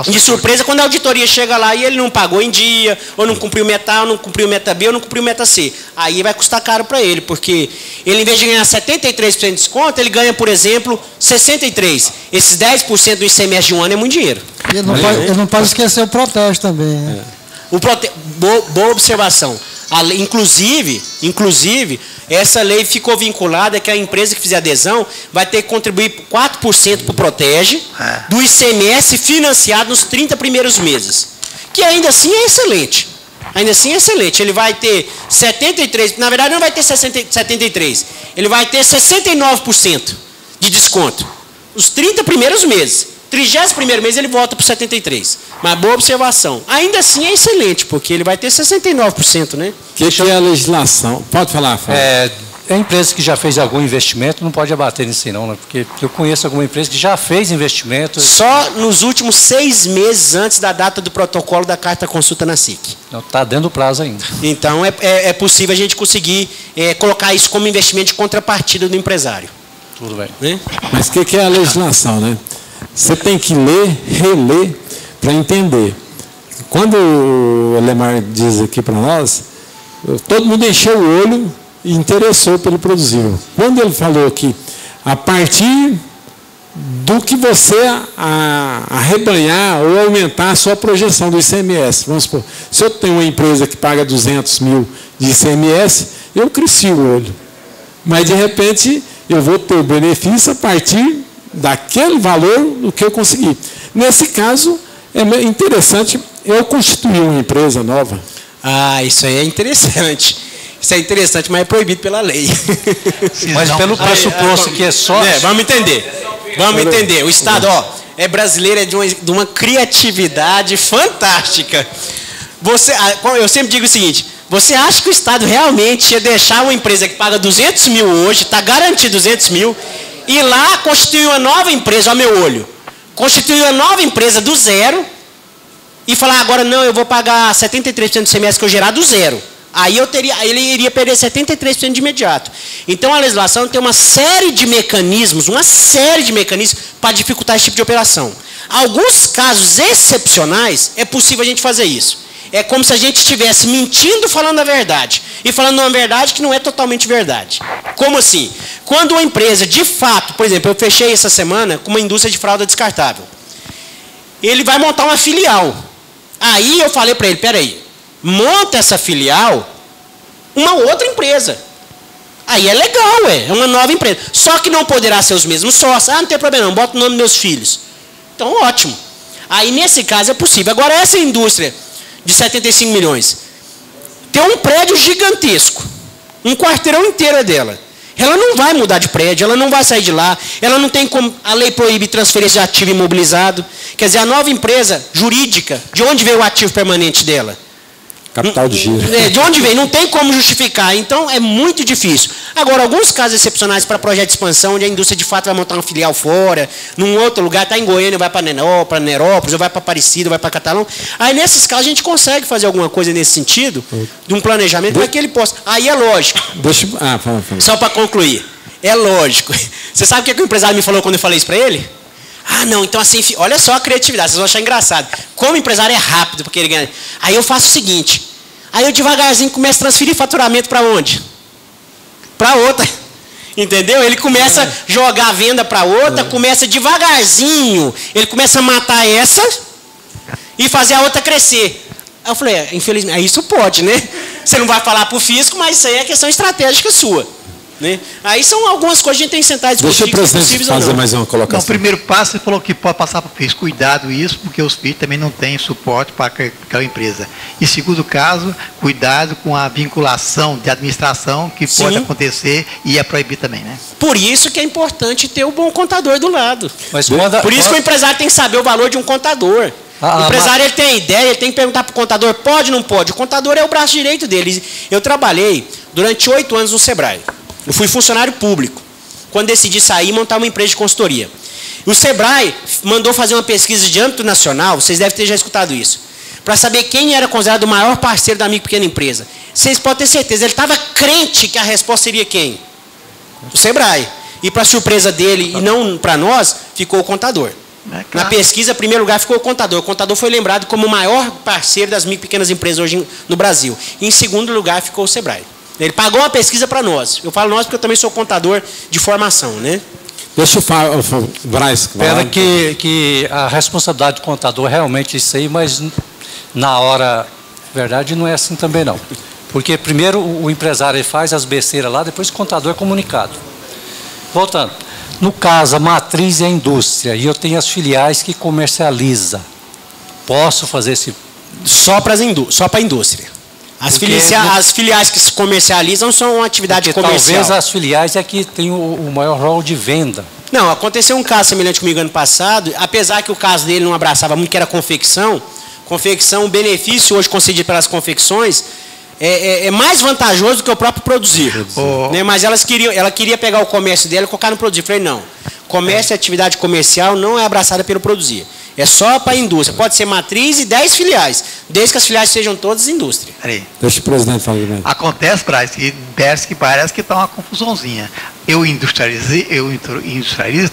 de surpresa quando a auditoria chega lá e ele não pagou em dia, ou não cumpriu meta A, ou não cumpriu meta B, ou não cumpriu meta C. Aí vai custar caro para ele, porque ele, em vez de ganhar 73% de desconto, ele ganha, por exemplo, 63%. Esses 10% do ICMS de um ano é muito dinheiro. Ele não pode esquecer o Protege também. Né? Boa observação. Inclusive, essa lei ficou vinculada que a empresa que fizer adesão vai ter que contribuir 4% para o Protege do ICMS financiado nos 30 primeiros meses. Que ainda assim é excelente. Ele vai ter 73%, na verdade não vai ter 73%, ele vai ter 69% de desconto. Os 30 primeiros meses. 30º mês ele volta para 73%. Mas boa observação. Ainda assim é excelente, porque ele vai ter 69%, né? Que é a legislação? Pode falar, Fábio. A empresa que já fez algum investimento não pode abater nisso não, né? Porque eu conheço alguma empresa que já fez investimento. Só nos últimos 6 meses antes da data do protocolo da carta consulta na SIC. Não, está dentro do prazo ainda. Então é possível a gente conseguir colocar isso como investimento de contrapartida do empresário. Tudo bem. Né? Mas o que é a legislação, né? Você tem que ler, reler, para entender. Quando o Elemar diz aqui para nós, todo mundo encheu o olho e interessou pelo Produzir. Quando ele falou que a partir do que você arrebanhar ou aumentar a sua projeção do ICMS, vamos supor, se eu tenho uma empresa que paga 200 mil de ICMS, eu cresci o olho. Mas, de repente, eu vou ter o benefício a partir daquele valor do que eu consegui. Nesse caso, é interessante eu constituir uma empresa nova. Isso aí é interessante. Isso é interessante, mas é proibido pela lei. Mas pelo pressuposto que é sócio... Vamos entender. O Estado é brasileiro, é de uma criatividade fantástica. Eu sempre digo o seguinte, você acha que o Estado realmente ia deixar uma empresa que paga 200 mil hoje, está garantido 200 mil, ir lá, constituir uma nova empresa, ao meu olho, constituir uma nova empresa do zero e falar, agora não, eu vou pagar 73% do CMS que eu gerar do zero. Aí ele iria perder 73% de imediato. Então a legislação tem uma série de mecanismos para dificultar esse tipo de operação. Alguns casos excepcionais é possível a gente fazer isso. É como se a gente estivesse mentindo falando a verdade. E falando uma verdade que não é totalmente verdade. Como assim? Quando uma empresa, de fato, por exemplo, eu fechei essa semana com uma indústria de fralda descartável. Ele vai montar uma filial. Aí eu falei para ele, peraí, monta essa filial uma outra empresa. Aí é legal, é uma nova empresa. Só que não poderá ser os mesmos sócios. Ah, não tem problema não, bota o nome dos meus filhos. Então, ótimo. Aí, nesse caso, é possível. Agora, essa indústria de 75 milhões tem um prédio gigantesco. Um quarteirão inteiro é dela. Ela não vai mudar de prédio, ela não vai sair de lá, ela não tem como, a lei proíbe transferência de ativo imobilizado. Quer dizer, a nova empresa jurídica, de onde veio o ativo permanente dela? Capital de giro. De onde vem? Não tem como justificar. Então, é muito difícil. Agora, alguns casos excepcionais para projeto de expansão, onde a indústria de fato vai montar uma filial fora, num outro lugar, está em Goiânia, vai para Nerópolis, ou vai para Aparecida, vai para Catalão. Aí, nesses casos, a gente consegue fazer alguma coisa nesse sentido, de um planejamento, para que ele possa. Aí é lógico. Fala. Só para concluir. É lógico. Você sabe o que o empresário me falou quando eu falei isso para ele? Ah, não, então assim, olha só a criatividade, vocês vão achar engraçado. Como empresário é rápido, porque ele ganha. Aí eu faço o seguinte, aí eu devagarzinho começo a transferir faturamento para onde? Para outra. Entendeu? Ele começa a jogar a venda para outra, começa devagarzinho, ele começa a matar essa e fazer a outra crescer. Aí eu falei, infelizmente, isso pode, né? Você não vai falar para o fisco, mas isso aí é questão estratégica sua. Né? Aí são algumas coisas que a gente tem que sentar e discutir. Deixa o presidente fazer mais uma colocação. No primeiro passo, você falou que pode passar para o fisco. Cuidado isso, porque os FIIs também não têm suporte para aquela empresa. E segundo caso, cuidado com a vinculação de administração que pode acontecer e é proibir também, né? Por isso que é importante ter o bom contador do lado. Mas por isso que o empresário tem que saber o valor de um contador. O empresário ele tem ideia, ele tem que perguntar para o contador, pode ou não pode? O contador é o braço direito dele. Eu trabalhei durante 8 anos no Sebrae. Eu fui funcionário público, quando decidi sair e montar uma empresa de consultoria. O Sebrae mandou fazer uma pesquisa de âmbito nacional, vocês devem ter já escutado isso, para saber quem era considerado o maior parceiro da micro e pequena empresa. Vocês podem ter certeza, ele estava crente que a resposta seria quem? O Sebrae. E para surpresa dele, e não para nós, ficou o contador. Na pesquisa, em primeiro lugar, ficou o contador. O contador foi lembrado como o maior parceiro das micro e pequenas empresas hoje no Brasil. E, em segundo lugar, ficou o Sebrae. Ele pagou uma pesquisa para nós. Eu falo nós porque eu também sou contador de formação, né? Deixa o Braz. Espera que a responsabilidade do contador realmente isso aí, mas na hora, na verdade, não é assim também não. Porque primeiro o empresário ele faz as besteiras lá, depois o contador é comunicado. Voltando. No caso, a matriz é a indústria e eu tenho as filiais que comercializa. Posso fazer esse... Só para a indústria. As filiais que se comercializam são uma atividade comercial. Talvez as filiais é que tem o maior rol de venda. Não, aconteceu um caso semelhante comigo ano passado, apesar que o caso dele não abraçava muito, que era confecção. Confecção, o benefício hoje concedido pelas confecções é mais vantajoso do que o próprio produzir. Né? Mas ela queria pegar o comércio dela e colocar no produzir. Eu falei, não. Comércio e atividade comercial não é abraçada pelo produzir. É só para a indústria. Pode ser matriz e 10 filiais, desde que as filiais sejam todas indústria. Deixa o presidente falar. Acontece, Braz, que parece que está uma confusãozinha. Eu industrializo,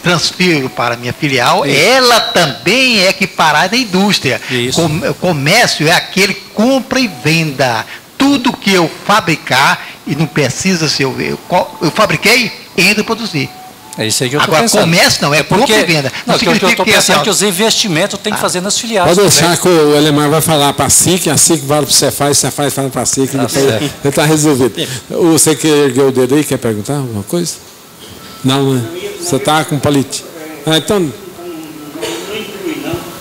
transfiro para a minha filial, ela também é equiparada à indústria. Comércio é aquele que compra e venda. Tudo que eu fabricar, e não precisa ser eu fabriquei, entro a produzir. É isso aí que eu estou pensando. Agora, comércio não, é compra e venda. Não, que eu estou pensando que os investimentos tem que fazer nas filiais. Pode deixar que o Elemar vai falar para a SIC vale para o Cefaz fala para a SIC, ele está resolvido. Você que ergueu o dedo aí, quer perguntar alguma coisa? Não, né? Você está com palite. Então... Não inclui, não.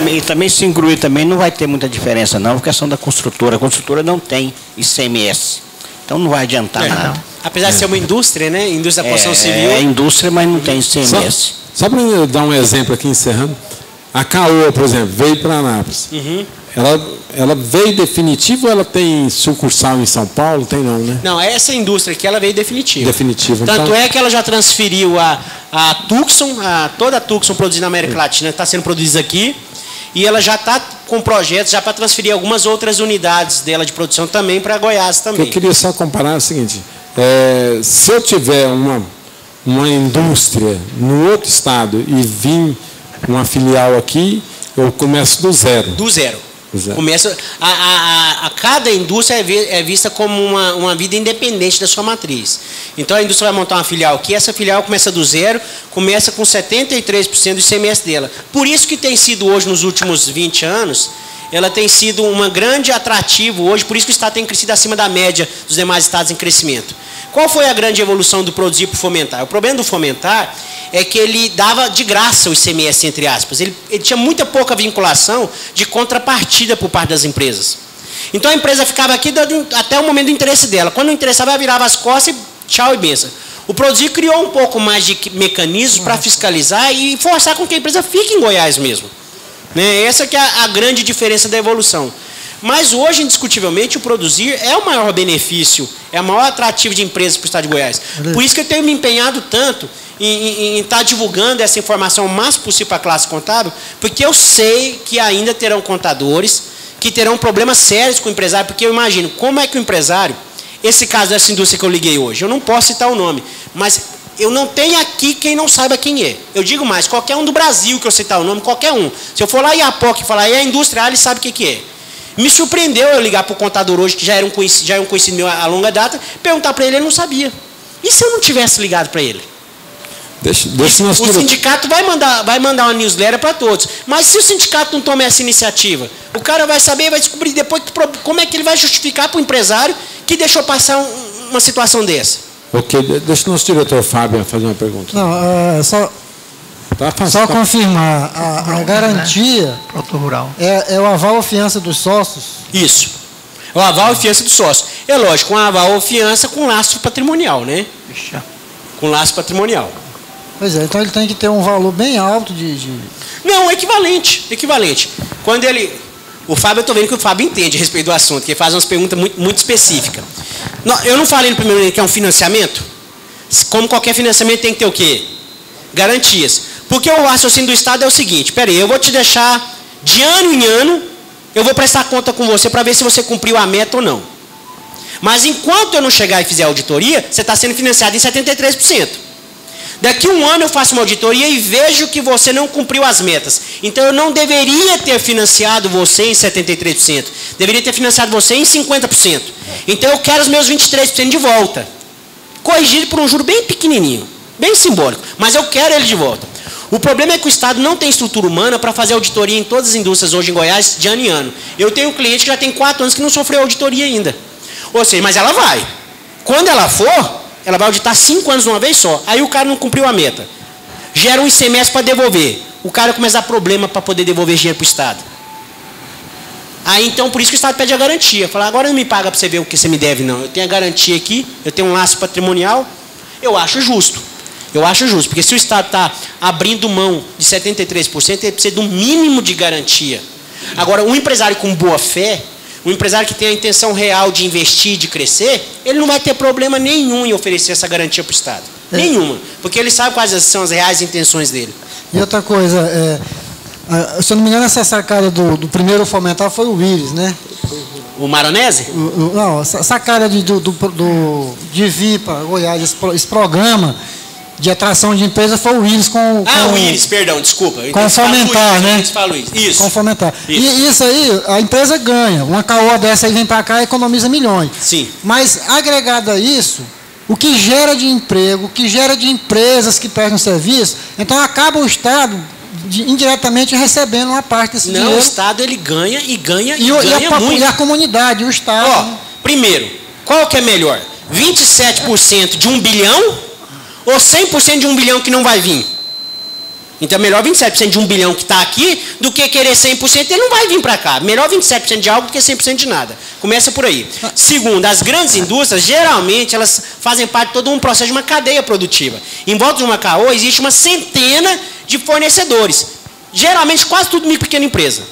E também se incluir também não vai ter muita diferença não, porque a questão da construtora. A construtora não tem ICMS. Então não vai adiantar nada. Apesar de ser uma indústria, né? Indústria da construção civil. É indústria, mas não tem ICMS. Só para dar um exemplo aqui, encerrando. A Caoa, por exemplo, veio para Anápolis. Ela veio definitiva ou ela tem sucursal em São Paulo? Tem não, né? Não, essa indústria aqui ela veio definitiva. Definitiva. Tanto então... é que ela já transferiu a Tucson, toda a Tucson produzida na América Latina está sendo produzida aqui. E ela já está com projetos já para transferir algumas outras unidades dela de produção também para Goiás também. Eu queria só comparar o seguinte, se eu tiver uma indústria no outro estado e vir uma filial aqui, eu começo do zero. Do zero. Começa, cada indústria é vista como uma vida independente da sua matriz. Então a indústria vai montar uma filial aqui, essa filial começa do zero, começa com 73% do ICMS dela. Por isso que tem sido hoje, nos últimos 20 anos, ela tem sido um grande atrativo hoje, por isso que o Estado tem crescido acima da média dos demais estados em crescimento. Qual foi a grande evolução do produzir para o fomentar? O problema do fomentar é que ele dava de graça o ICMS, entre aspas. Ele tinha muita pouca vinculação de contrapartida por parte das empresas. Então a empresa ficava aqui até o momento do interesse dela. Quando não interessava, ela virava as costas e tchau e benção. O Produzir criou um pouco mais de mecanismos para fiscalizar e forçar com que a empresa fique em Goiás mesmo. Essa que é a grande diferença da evolução. Mas hoje, indiscutivelmente, o Produzir é o maior benefício, é o maior atrativo de empresas para o Estado de Goiás. Por isso que eu tenho me empenhado tanto em estar divulgando essa informação o máximo possível para a classe contábil, porque eu sei que ainda terão contadores que terão problemas sérios com o empresário, porque eu imagino como é que o empresário, esse caso dessa indústria que eu liguei hoje, eu não posso citar o nome, mas eu não tenho aqui quem não saiba quem é. Eu digo mais, qualquer um do Brasil que eu citar o nome, qualquer um. Se eu for lá em Iapoque e falar, é a indústria, ele sabe o que é. Me surpreendeu eu ligar para o contador hoje, que já é um conhecido meu a longa data, perguntar para ele não sabia. E se eu não tivesse ligado para ele? O sindicato vai mandar uma newsletter para todos. Mas se o sindicato não tomar essa iniciativa, o cara vai saber, vai descobrir depois como é que ele vai justificar para o empresário que deixou passar uma situação dessa. Ok, deixa o nosso diretor Fábio fazer uma pergunta. Não, só confirmar, a garantia é o aval ou fiança dos sócios? Isso. O aval e fiança dos sócios. É lógico, com aval ou fiança com laço patrimonial, né? Com laço patrimonial. Pois é, então ele tem que ter um valor bem alto de... Não, equivalente. Quando ele... O Fábio, eu estou vendo que o Fábio entende a respeito do assunto, que ele faz umas perguntas muito específicas. Eu não falei no primeiro que é um financiamento? Como qualquer financiamento tem que ter o quê? Garantias. Porque o raciocínio do Estado é o seguinte, peraí, eu vou te deixar de ano em ano, eu vou prestar conta com você para ver se você cumpriu a meta ou não. Mas enquanto eu não chegar e fizer a auditoria, você está sendo financiado em 73%. Daqui a um ano eu faço uma auditoria e vejo que você não cumpriu as metas. Então eu não deveria ter financiado você em 73%. Deveria ter financiado você em 50%. Então eu quero os meus 23% de volta. Corrigido por um juro bem pequenininho, bem simbólico. Mas eu quero ele de volta. O problema é que o Estado não tem estrutura humana para fazer auditoria em todas as indústrias hoje em Goiás, de ano em ano. Eu tenho um cliente que já tem 4 anos que não sofreu auditoria ainda. Ou seja, mas ela vai. Quando ela for, ela vai auditar 5 anos de uma vez só. Aí o cara não cumpriu a meta. Gera um ICMS para devolver. O cara começa a dar problema para poder devolver dinheiro para o Estado. Aí então, por isso que o Estado pede a garantia. Fala, agora não me paga para você ver o que você me deve, não. Eu tenho a garantia aqui, eu tenho um laço patrimonial. Eu acho justo. Porque se o Estado está abrindo mão de 73%, ele precisa de um mínimo de garantia. Agora, um empresário com boa fé, um empresário que tem a intenção real de investir, de crescer, ele não vai ter problema nenhum em oferecer essa garantia para o Estado. Nenhuma. Porque ele sabe quais são as reais intenções dele. E outra coisa, se eu não me engano, essa sacada do primeiro fomentar foi o Willis, né? O Maronese? Não, essa sacada de vir para Goiás, esse programa de atração de empresa foi o Willis com o Willis, perdão, desculpa. Com fomentar, né? Isso. Com fomentar. E isso aí, a empresa ganha. Uma caoa dessa aí vem para cá e economiza milhões. Sim. Mas, agregado a isso, o que gera de emprego, o que gera de empresas que prestam serviço, então acaba o Estado indiretamente recebendo uma parte desse dinheiro. Não, o Estado ele ganha muito. E a comunidade, o Estado. Primeiro, qual que é melhor? 27% de 1 bilhão ou 100% de 1 bilhão que não vai vir? Então é melhor 27% de 1 bilhão que está aqui do que querer 100%, ele não vai vir para cá. Melhor 27% de algo do que 100% de nada. Começa por aí. Segundo, as grandes indústrias, geralmente, elas fazem parte de todo um processo de uma cadeia produtiva. Em volta de uma caoa existe uma centena de fornecedores. Geralmente, quase tudo micro e pequena empresa,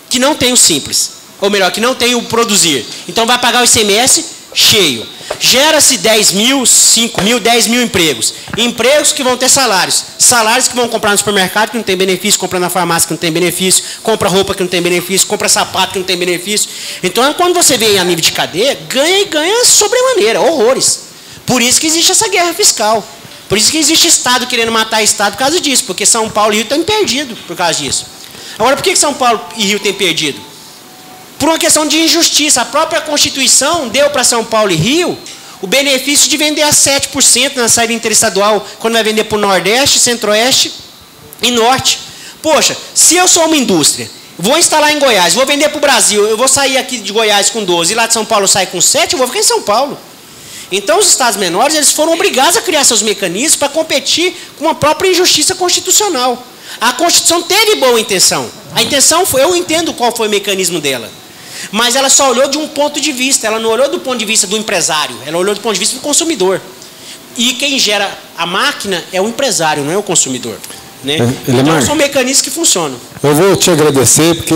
que não tem o simples, ou melhor, que não tem o produzir. Então, vai pagar o ICMS cheio. Gera-se 10 mil, 5 mil, 10 mil empregos. Empregos que vão ter salários. Salários que vão comprar no supermercado que não tem benefício, compra na farmácia que não tem benefício, compra roupa que não tem benefício, compra sapato que não tem benefício. Então, quando você vê a nível de cadeia, ganha e ganha sobremaneira, horrores. Por isso que existe essa guerra fiscal. Por isso que existe Estado querendo matar Estado por causa disso, porque São Paulo e Rio estão perdidos por causa disso. Agora, por que São Paulo e Rio têm perdido? Por uma questão de injustiça. A própria Constituição deu para São Paulo e Rio o benefício de vender a 7% na saída interestadual, quando vai vender para o Nordeste, Centro-Oeste e Norte. Poxa, se eu sou uma indústria, vou instalar em Goiás, vou vender para o Brasil, eu vou sair aqui de Goiás com 12 e lá de São Paulo sai com 7, eu vou ficar em São Paulo. Então, os estados menores, eles foram obrigados a criar seus mecanismos para competir com a própria injustiça constitucional. A Constituição teve boa intenção. A intenção foi, eu entendo qual foi o mecanismo dela. Mas ela só olhou de um ponto de vista, ela não olhou do ponto de vista do empresário, ela olhou do ponto de vista do consumidor. E quem gera a máquina é o empresário, não é o consumidor. Né? Então, são mecanismos que funcionam. Eu vou te agradecer, porque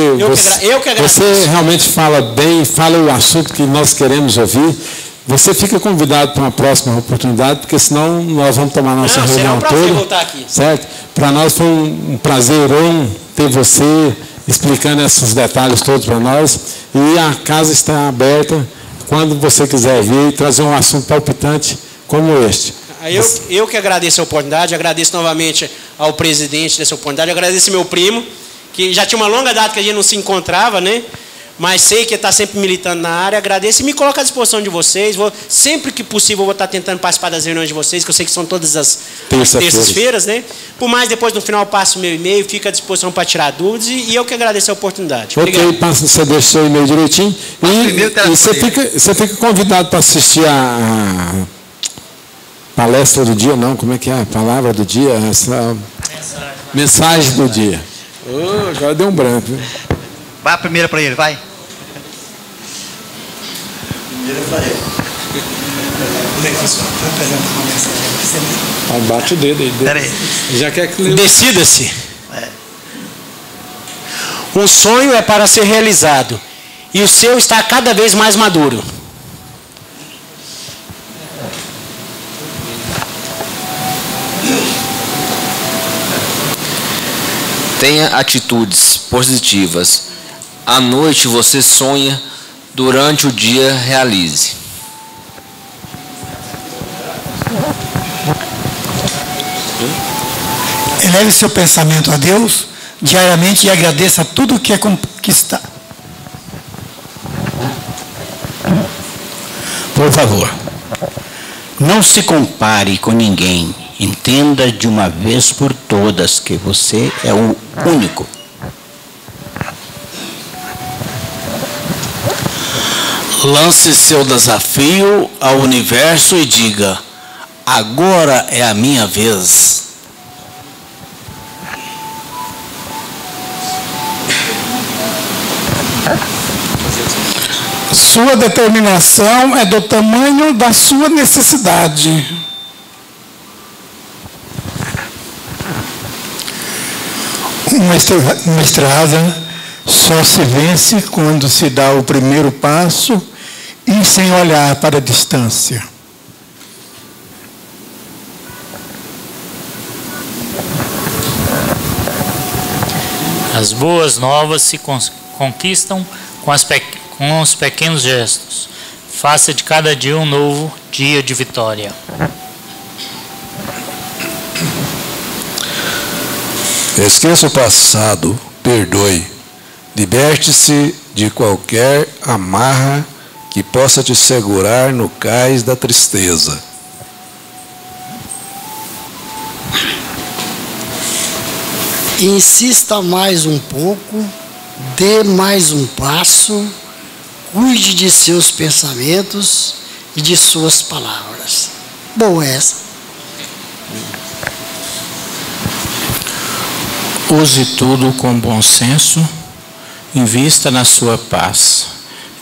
você realmente fala bem, fala o assunto que nós queremos ouvir. Você fica convidado para uma próxima oportunidade, porque senão nós vamos tomar nossa reunião toda. Será um prazer voltar aqui. Certo? Para nós foi um prazerão ter você explicando esses detalhes todos para nós. E a casa está aberta quando você quiser vir e trazer um assunto palpitante como este. Eu que agradeço a oportunidade, agradeço novamente ao presidente dessa oportunidade, agradeço meu primo, que já tinha uma longa data que a gente não se encontrava, né? Mas sei que está sempre militando na área, agradeço e me coloco à disposição de vocês. Sempre que possível, vou estar tentando participar das reuniões de vocês, que eu sei que são todas as terças-feiras, né? Por mais, depois no final eu passo o meu e-mail, fico à disposição para tirar dúvidas e eu que agradeço a oportunidade. Ok, você deixa o seu e-mail direitinho. E você fica convidado para assistir a palestra do dia, não? Como é que é a palavra do dia? Essa mensagem do dia. Agora deu um branco. Vai a primeira para ele, vai. Bate o dedo aí. Já quer que decida-se. Um sonho é para ser realizado e o seu está cada vez mais maduro. Tenha atitudes positivas. À noite você sonha, durante o dia realize. Eleve seu pensamento a Deus diariamente e agradeça tudo o que é conquistado. Por favor, não se compare com ninguém. Entenda de uma vez por todas que você é o único. Lance seu desafio ao universo e diga: agora é a minha vez. Sua determinação é do tamanho da sua necessidade. Uma estrada só se vence quando se dá o primeiro passo e sem olhar para a distância. As boas novas se conquistam com os pequenos gestos. Faça de cada dia um novo dia de vitória. Esqueça o passado, perdoe. Liberte-se de qualquer amarra que possa te segurar no cais da tristeza. Insista mais um pouco, dê mais um passo, cuide de seus pensamentos e de suas palavras. Boa essa. Use tudo com bom senso, invista na sua paz,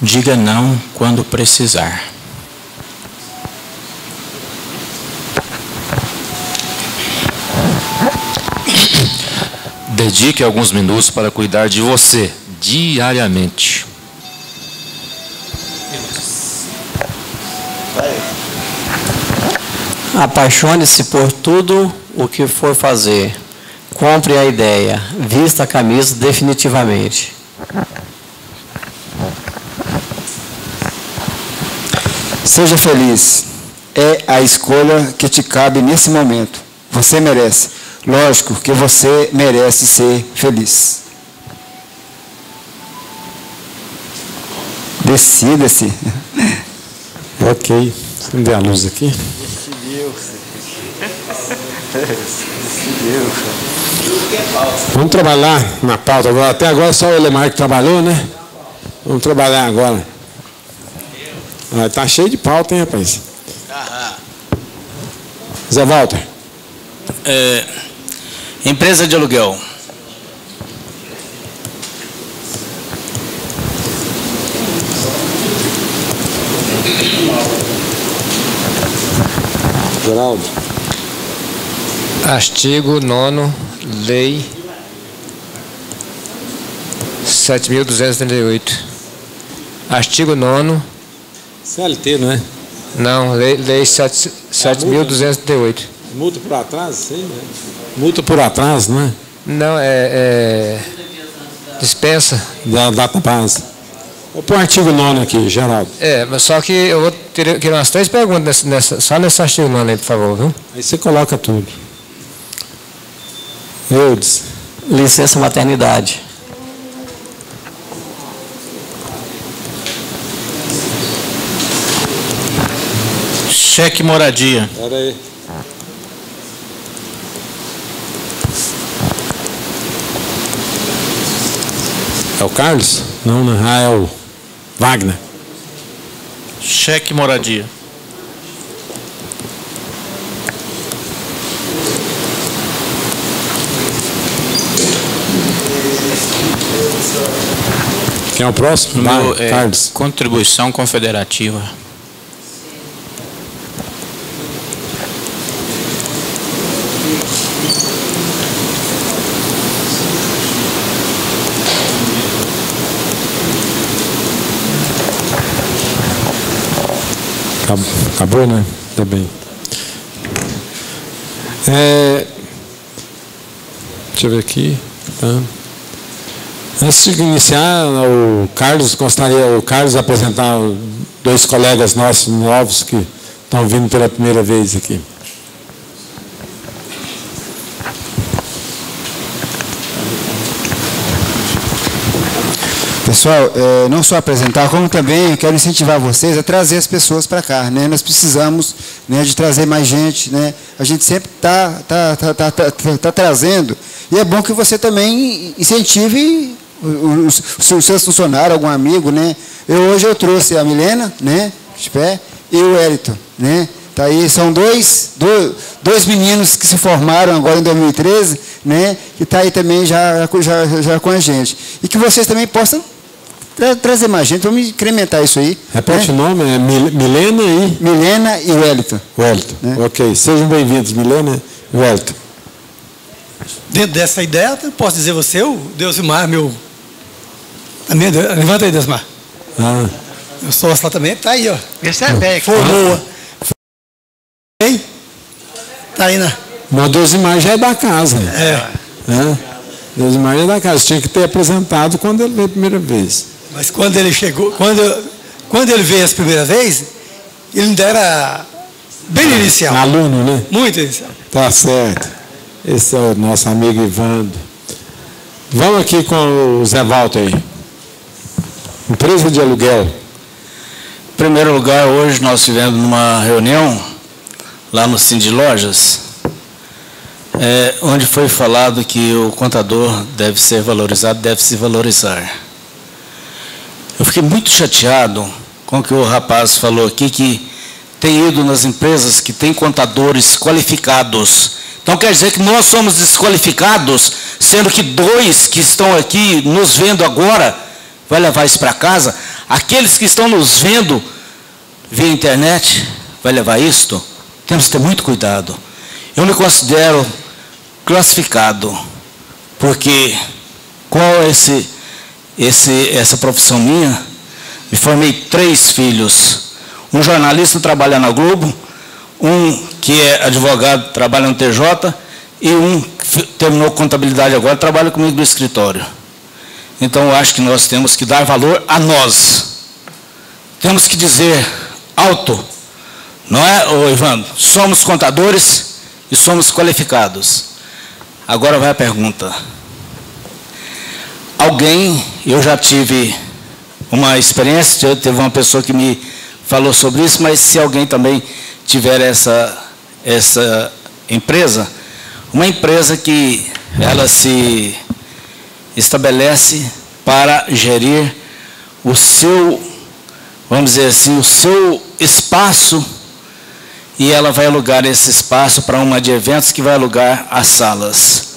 diga não quando precisar. Dedique alguns minutos para cuidar de você diariamente. Apaixone-se por tudo o que for fazer. Compre a ideia. Vista a camisa definitivamente. Seja feliz. É a escolha que te cabe nesse momento. Você merece. Lógico que você merece ser feliz. Decida-se. Ok. Vamos ver a luz aqui. Vamos trabalhar na pauta agora. Até agora só o Elemar que trabalhou, né? Vamos trabalhar agora. Está cheio de pauta, hein, rapaz? Zé Walter. Empresa de aluguel. Geraldo. Artigo 9º, Lei 7.238. Artigo 9º. CLT, não é? Não, Lei 7.238. Multa por atraso, sei, né? Multa por atraso, não é? Não, dispensa. Da data base. Vou pôr o artigo 9 aqui, Geraldo. Mas só que eu vou ter umas 3 perguntas só nesse artigo 9 aí, por favor, viu? Aí você coloca tudo. Eudes. Licença maternidade. Cheque moradia. Espera aí. É o Carlos? Não, não. É o Wagner. Cheque moradia. Quem é o próximo? Carlos. Contribuição confederativa. Acabou, né? Tá bem. Deixa eu ver aqui. Tá. Antes de iniciar, o Carlos apresentar 2 colegas nossos novos que estão vindo pela primeira vez aqui. Pessoal, não só apresentar, como também eu quero incentivar vocês a trazer as pessoas para cá, né? Nós precisamos, né, de trazer mais gente, né? A gente sempre está trazendo, e é bom que você também incentive os seus funcionários, algum amigo, né? Hoje eu trouxe a Milena, né, de pé, e o Wellington, né? Tá aí, são dois meninos que se formaram agora em 2013, né? Que está aí também já com a gente. E que vocês também possam trazer mais gente, vamos incrementar isso aí. Repete, né? O nome, é Milena e Wellington. Wellington, né? Ok. Sejam bem-vindos, Milena e Wellington. Dentro dessa ideia, eu posso dizer você, o Deusimar, meu... Levanta aí, Deusimar. Eu sou lá também, tá aí, ó. Esse é velho. Formou. Tá aí, né? Mas o Deusimar já é da casa. Deusimar já é da casa. Tinha que ter apresentado quando ele veio a primeira vez. Mas quando ele chegou, quando ele veio a primeira vez, ele ainda era bem inicial. Aluno, né? Muito inicial. Tá certo. Esse é o nosso amigo Ivandro. Vamos aqui com o Zé Walter aí. Empresa de aluguel. Em primeiro lugar, hoje nós tivemos numa reunião lá no Cindy Lojas, onde foi falado que o contador deve ser valorizado, deve se valorizar. Eu fiquei muito chateado com o que o rapaz falou aqui, que tem ido nas empresas que tem contadores qualificados. Então quer dizer que nós somos desqualificados, sendo que 2 que estão aqui nos vendo agora, vai levar isso para casa. Aqueles que estão nos vendo via internet, vai levar isto. Temos que ter muito cuidado. Eu me considero classificado, porque com essa profissão minha, me formei 3 filhos. Um jornalista trabalha na Globo, um que é advogado, trabalha no TJ, e um que terminou contabilidade agora, trabalha comigo no escritório. Então, eu acho que nós temos que dar valor a nós. Temos que dizer alto, não é, Ivandro? Somos contadores e somos qualificados. Agora vai a pergunta. Eu já tive uma experiência, teve uma pessoa que me falou sobre isso, mas se alguém também tiver essa empresa, uma empresa que ela se estabelece para gerir o seu, vamos dizer assim, o seu espaço, e ela vai alugar esse espaço para uma de eventos que vai alugar as salas.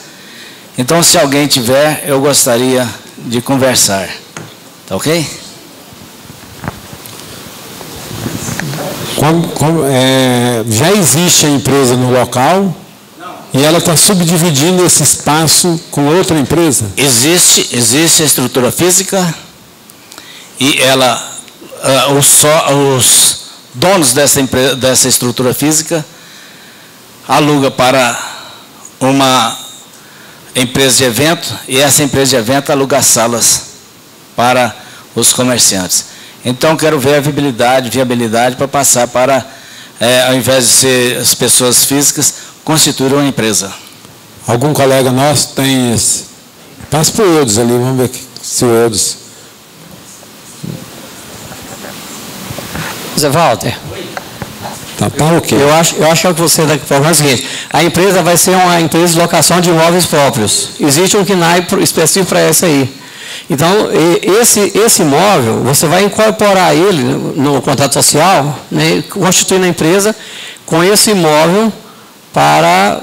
Então, se alguém tiver, eu gostaria de conversar. Tá ok? Já existe a empresa no local? E ela está subdividindo esse espaço com outra empresa? Existe a estrutura física e ela, os donos dessa estrutura física aluga para uma empresa de evento, e essa empresa de evento aluga salas para os comerciantes. Então, quero ver a viabilidade para passar para, ao invés de ser as pessoas físicas, constituir uma empresa. Algum colega nosso tem esse? Passa para o Eudes ali, vamos ver se o Eudes... Zé Walter. Tá ok. Eu acho que você daqui para o seguinte: a empresa vai ser uma empresa de locação de imóveis próprios. Existe um KNAI específico para essa aí. Então, esse imóvel, você vai incorporar ele no contrato social, né, constituindo a empresa com esse imóvel para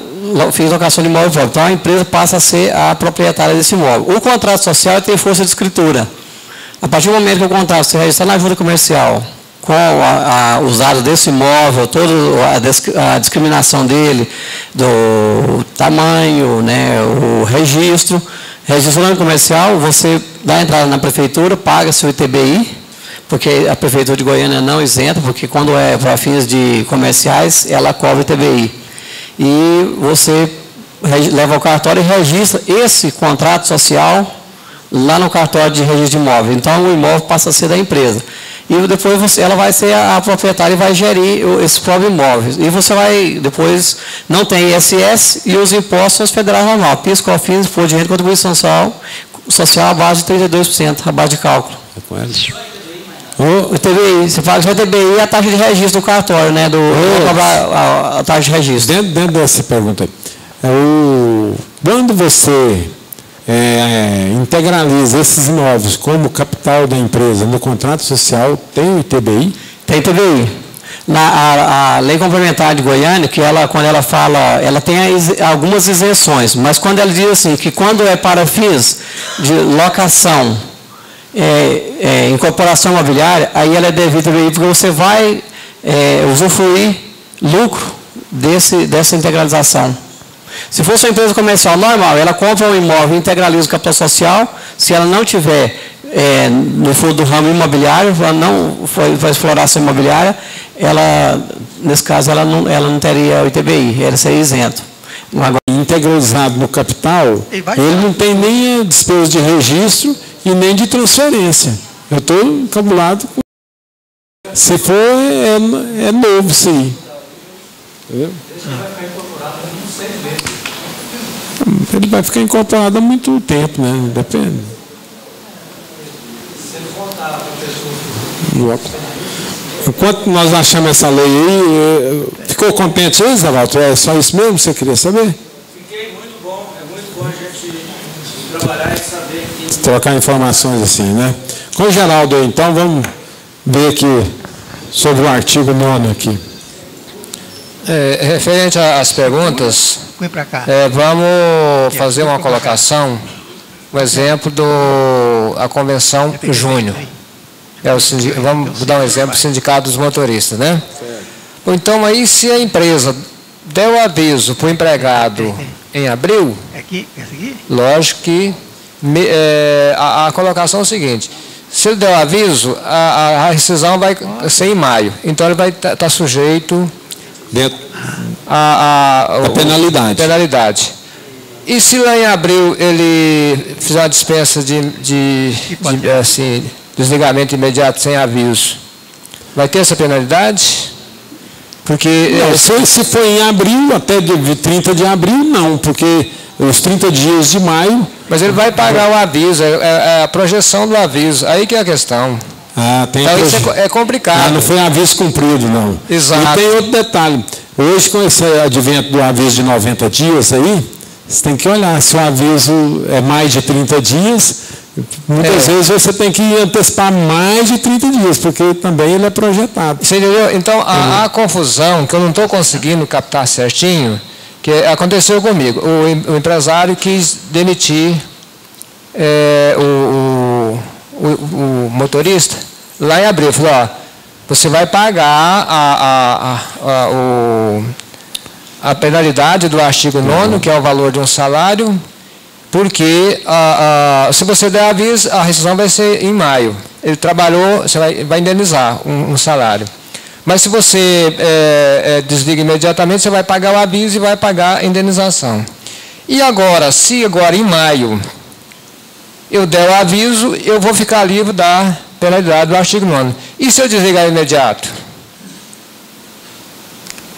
fins de locação de imóvel próprio. Então, a empresa passa a ser a proprietária desse imóvel. O contrato social tem força de escritura. A partir do momento que o contrato se registra na junta comercial, com os dados desse imóvel, toda a discriminação dele, do tamanho, né, o registro no comercial, você dá entrada na prefeitura, paga seu ITBI, porque a prefeitura de Goiânia não isenta, porque quando é para fins de comerciais, ela cobra ITBI. E você leva ao cartório e registra esse contrato social lá no cartório de registro de imóvel. Então, o imóvel passa a ser da empresa. E depois ela vai ser a proprietária e vai gerir esses próprios imóveis. E você vai, depois, não tem ISS e os impostos federais normal. PIS, COFINS, Imposto de Renda e Contribuição social à base de 32%, a base de cálculo. O ITBI, você paga o ITBI e a taxa de registro do cartório, né? A taxa de registro. Dentro dessa pergunta aí, quando você integraliza esses imóveis como capital da empresa no contrato social, tem o ITBI? Tem ITBI. A lei complementar de Goiânia, que quando ela fala, ela tem algumas isenções, mas quando ela diz assim, que quando é para fins de locação, incorporação imobiliária, aí ela é devida ITBI, porque você vai usufruir lucro dessa integralização. Se fosse uma empresa comercial normal, ela compra um imóvel e integraliza o capital social. Se ela não tiver no fundo do ramo imobiliário, ela não faz exploração imobiliária, nesse caso, ela não teria o ITBI, ela seria isento. Integralizado no capital, ele não tem nem a despesa de registro e nem de transferência. Eu estou encabulado com... Se for, é novo isso aí. Entendeu? Ele vai ficar incorporado há muito tempo, né? Depende. Enquanto nós achamos essa lei aí, ficou contente aí, Zé Walter? É só isso mesmo que você queria saber? Fiquei muito bom. É muito bom a gente trabalhar e saber que... Trocar informações assim, né? Com o Geraldo aí, então, vamos ver aqui sobre o artigo 9º aqui. Referente às perguntas, vamos fazer uma colocação, um exemplo da Convenção Júnior. Vamos dar um exemplo do Sindicato dos Motoristas, né? Então, aí, se a empresa der o aviso para o empregado em abril, aqui? Essa aqui? Lógico que a colocação é o seguinte: se ele der o aviso, a rescisão vai ser em maio. Então ele vai estar sujeito a penalidade. E se lá em abril ele fizer uma dispensa de desligamento imediato sem aviso, vai ter essa penalidade? Porque não, se for em abril, até 30 de abril, não, porque os 30 dias de maio... Mas ele vai pagar o aviso, é a projeção do aviso, aí que é a questão. Tem então isso é complicado. Não foi aviso cumprido, não. Exato. E tem outro detalhe, hoje com esse advento do aviso de 90 dias aí, você tem que olhar se o aviso é mais de 30 dias, muitas vezes você tem que antecipar mais de 30 dias, porque também ele é projetado. Você entendeu? Então, a confusão, que eu não estou conseguindo captar certinho, que aconteceu comigo. O empresário quis demitir o motorista lá em abril. Falou, ó, você vai pagar a penalidade do artigo 9º, que é o valor de um salário, porque se você der aviso, a rescisão vai ser em maio. Ele trabalhou, você vai indenizar um salário. Mas se você desliga imediatamente, você vai pagar o aviso e vai pagar a indenização. E agora, se agora em maio eu der o aviso, eu vou ficar livre da penalidade do artigo 9º. E se eu desligar imediato?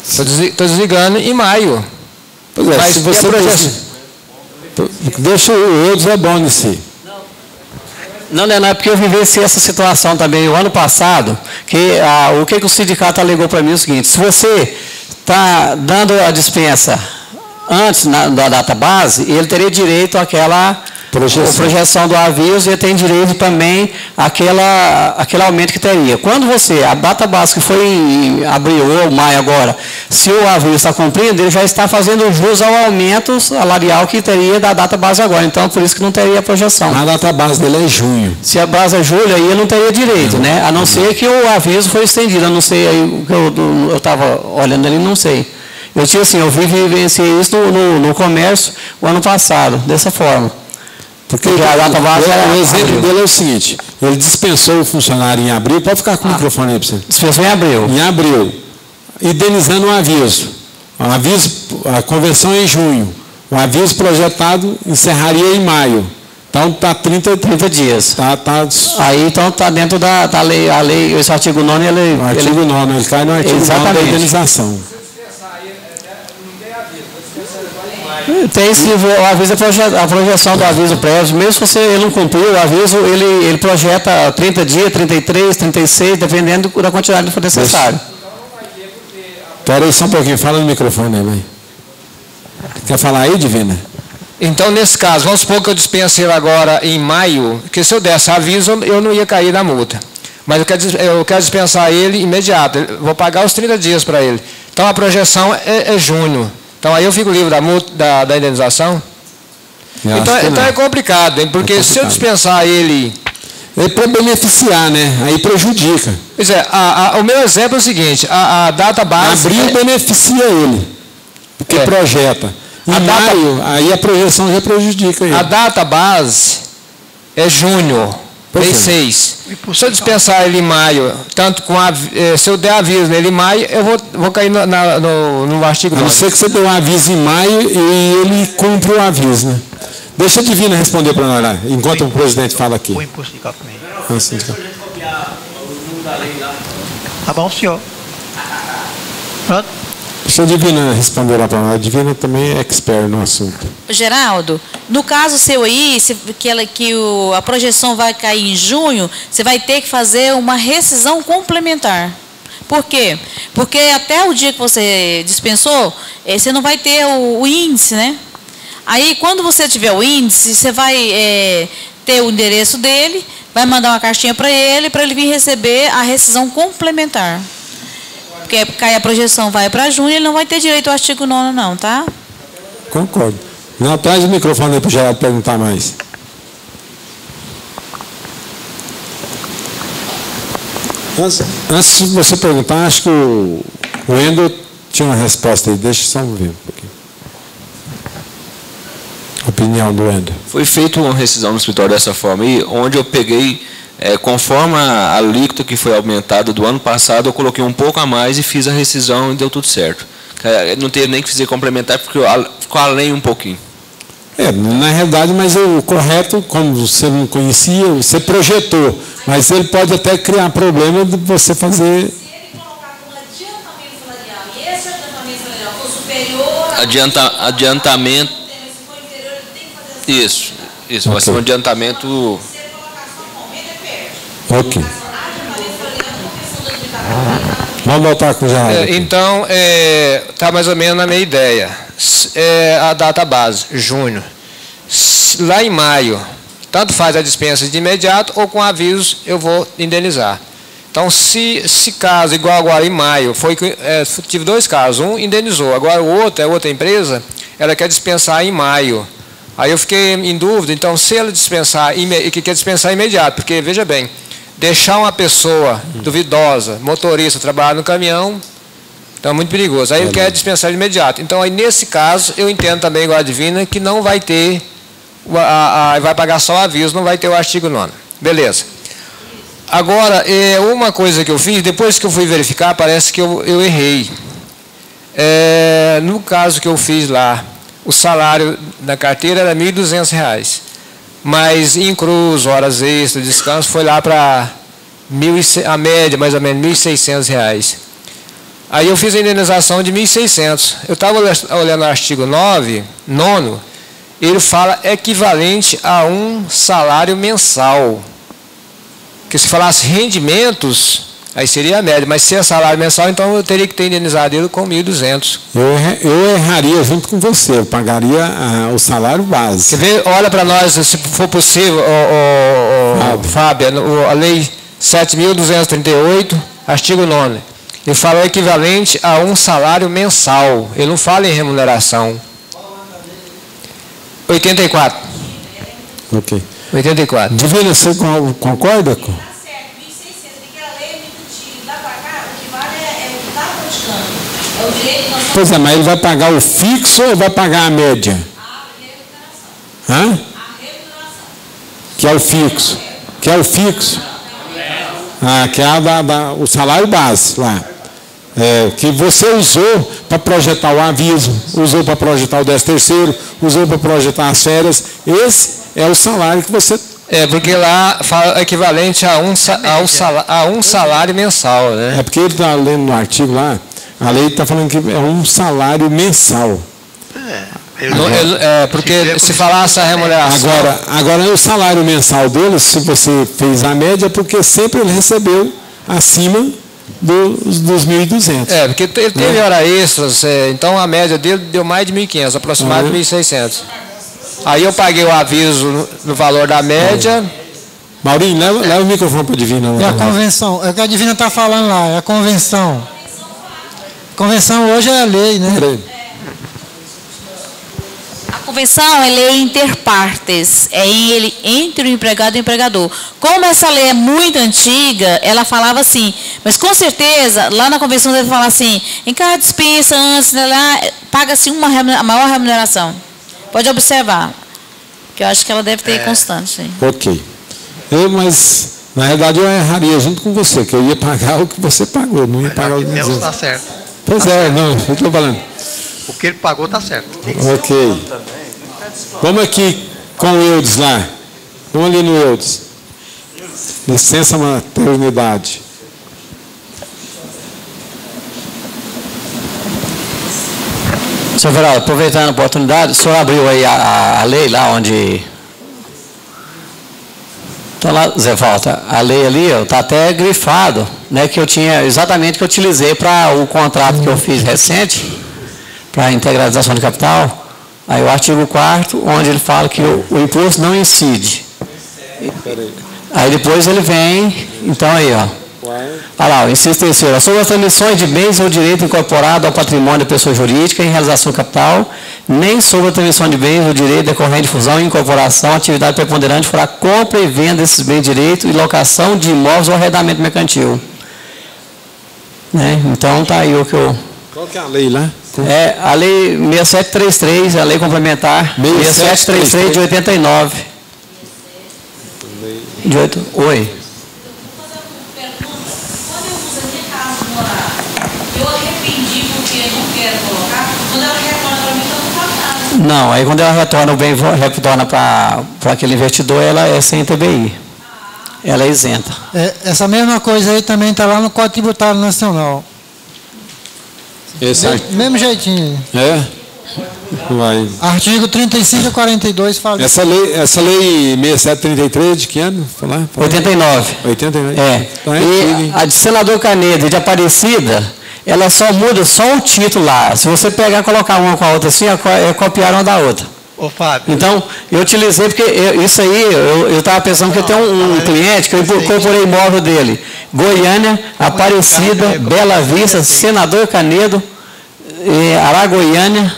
Estou desligando em maio. Pois é, mas se você deixa o outro é bom nesse. Não, Leonardo, porque eu vivenciei essa situação também o ano passado, que o que o sindicato alegou para mim é o seguinte: se você está dando a dispensa antes da data base, ele teria direito àquela projeção do aviso e tem direito também àquele aumento que teria. Quando a data base que foi em abril ou maio agora, se o aviso está cumprindo, ele já está fazendo jus ao aumento salarial que teria da data base agora. Então, por isso que não teria a projeção. A data base dele é junho. Se a base é julho, aí ele não teria direito, né? A não ser que o aviso foi estendido. A não sei, aí eu estava olhando ali, não sei. Eu vivenciei isso no comércio o ano passado, dessa forma. Porque a data base o exemplo dele é o seguinte: ele dispensou o funcionário em abril, pode ficar com o microfone aí para você. Dispensou em abril. Em abril, indenizando o aviso. A convenção é em junho. O aviso projetado encerraria em maio. Então está 30 dias. Aí então está dentro da lei, a lei, esse artigo 9 ele. O artigo 9, ele cai no artigo 9 da indenização. Tem sim, o aviso, a projeção do aviso prévio, mesmo se ele não cumprir o aviso, ele projeta 30 dias, 33, 36, dependendo da quantidade que for necessário. Espera aí só um pouquinho, fala no microfone aí, mãe. Quer falar aí, Divina? Então, nesse caso, vamos supor que eu dispensei agora em maio, que se eu desse aviso, eu não ia cair na multa. Mas eu quero dispensar ele imediato, vou pagar os 30 dias para ele. Então, a projeção é junho. Então, aí eu fico livre da multa, da indenização? Então é complicado, hein? Porque se eu dispensar ele... É para beneficiar, né? Aí prejudica. Pois é, o meu exemplo é o seguinte: a data base... Abril beneficia ele, porque projeta. Em maio, aí a projeção já prejudica ele. A data base é junho, mês 6. Se eu dispensar ele em maio, tanto se eu der aviso nele em maio, eu vou cair no artigo 9. A não ser que você dê um aviso em maio e ele cumpre o aviso, né? Deixa a Divina responder para nós lá, enquanto o presidente fala aqui. O imposto de cálculo também. Tá bom, senhor. Pronto. Deixa a Divina responder lá para nós. A Divina também é expert no assunto. Geraldo, no caso seu aí, a projeção vai cair em junho, você vai ter que fazer uma rescisão complementar. Por quê? Porque até o dia que você dispensou, você não vai ter o índice, né? Aí, quando você tiver o índice, você vai ter o endereço dele, vai mandar uma cartinha para ele vir receber a rescisão complementar. Porque cai a projeção, vai para junho, ele não vai ter direito ao artigo 9º, não, tá? Concordo. Não, traz o microfone aí para o Geraldo perguntar mais. Antes de você perguntar, acho que o Wendel tinha uma resposta aí. Deixa eu só ver um pouquinho. opinião do Wendel? Foi feita uma rescisão no escritório dessa forma, e onde eu peguei, conforme a alíquota que foi aumentada do ano passado, eu coloquei um pouco a mais e fiz a rescisão e deu tudo certo. Não teve nem que fazer complementar, porque ficou além um pouquinho. Na realidade, mas o correto, como você não conhecia, você projetou, mas ele pode até criar problema de você fazer... Adiantamento. Isso, vai ser um adiantamento. Ok. Vamos voltar com o Geraldo. Então, está mais ou menos na minha ideia. A data base, junho. Lá em maio, tanto faz a dispensa de imediato ou com aviso eu vou indenizar. Então, se caso, igual agora em maio, tive 2 casos, um indenizou, agora o outro, é outra empresa, ela quer dispensar em maio. Aí eu fiquei em dúvida, então se ela dispensar, que quer dispensar imediato, porque, veja bem, deixar uma pessoa duvidosa, motorista, trabalhar no caminhão, então é muito perigoso. Aí ele quer dispensar de imediato. Então, aí nesse caso, eu entendo também, igual a Divina, que não vai ter, vai pagar só o aviso, não vai ter o artigo 9º. Beleza. Agora, uma coisa que eu fiz, depois que eu fui verificar, parece que eu errei. No caso que eu fiz lá, o salário na carteira era R$ 1.200, mas incluso horas extras, descanso, foi lá para a média, mais ou menos, R$ 1.600. Aí eu fiz a indenização de R$ 1.600. Eu estava olhando o artigo 9º, ele fala equivalente a um salário mensal. Porque se falasse rendimentos, aí seria a média, mas se é salário mensal, então eu teria que ter indenizado ele com 1.200. Eu erraria junto com você, eu pagaria o salário base. Quer ver? Olha para nós, se for possível, Fábio, a lei 7.238, artigo 9º. Ele fala o equivalente a um salário mensal, ele não fala em remuneração. 84. Ok. 84. Divina, você concorda? Pois é, mas ele vai pagar o fixo ou vai pagar a média? Hã? Que é o fixo. Que é o fixo. Que é o salário base lá. Que você usou para projetar o aviso, usou para projetar o 13º, usou para projetar as férias. Esse é o salário que você... porque lá fala equivalente a um salário mensal, né? É porque ele está lendo no artigo lá, a lei está falando que é um salário mensal. Porque se falasse a remuneração... Agora o salário mensal dele, se você fez a média, é porque sempre ele recebeu acima dos 1.200. Porque ele teve hora extras, então a média dele deu mais de 1.500, aproximadamente 1.600. Aí eu paguei o aviso no valor da média. Maurinho, leva o microfone para a Divina. É a convenção, é o que a Divina está falando lá, é a convenção. Convenção hoje é a lei, né? A convenção é lei inter partes, entre o empregado e o empregador. Como essa lei é muito antiga, ela falava assim, mas com certeza, lá na convenção deve falar assim, em cada dispensa antes, paga-se a maior remuneração. Pode observar, que eu acho que ela deve ter constante. Sim. Ok. Mas, na realidade, eu erraria junto com você, que eu ia pagar o que você pagou, não ia pagar o que Deus está certo. Pois não, eu estou falando. O que ele pagou está certo. Ok. Vamos aqui com o Eudes lá. Vamos ali no Eudes. Licença maternidade. Senhor Veraldo, aproveitando a oportunidade, o senhor abriu aí a lei lá onde... Então lá, Zé Walter, a lei ali está até grifado, né, que eu tinha, exatamente que eu utilizei para o contrato que eu fiz recente, para a integralização de capital. Aí o artigo 4º, onde ele fala que o imposto não incide. Aí depois ele vem, então aí, ó. Olha lá, o inciso 3º. Sobre as transmissões de bens ou direito incorporado ao patrimônio da pessoa jurídica em realização do capital, nem sobre a transmissão de bens ou direito decorrente de fusão e incorporação, atividade preponderante for a compra e venda desses bens de direito e locação de imóveis ou arrendamento mercantil. Né? Então, tá aí o que eu... Qual que é a lei lá? É a lei 6733, a lei complementar 6733 de 89. De 8. Oi. Eu arrependi porque não quero colocar. Quando ela retorna para mim, eu não faço nada. Não, aí quando ela retorna, o bem retorna para aquele investidor, ela é sem TBI. Ela é isenta. Essa mesma coisa aí também está lá no Código Tributário Nacional. Mesmo jeitinho. Vai. Artigo 35 e 42 fala. Essa lei 6733 de que ano? 89. 89. Então e a de Senador Canedo e de Aparecida, ela só muda só o título lá. Se você pegar e colocar uma com a outra assim, é copiar uma da outra. Ô, Fábio. Então, eu utilizei porque isso aí, eu estava pensando que eu tenho um cliente que eu incorporei o imóvel dele. Goiânia, Aparecida, Bela Vista, Senador Canedo, Aragoiânia.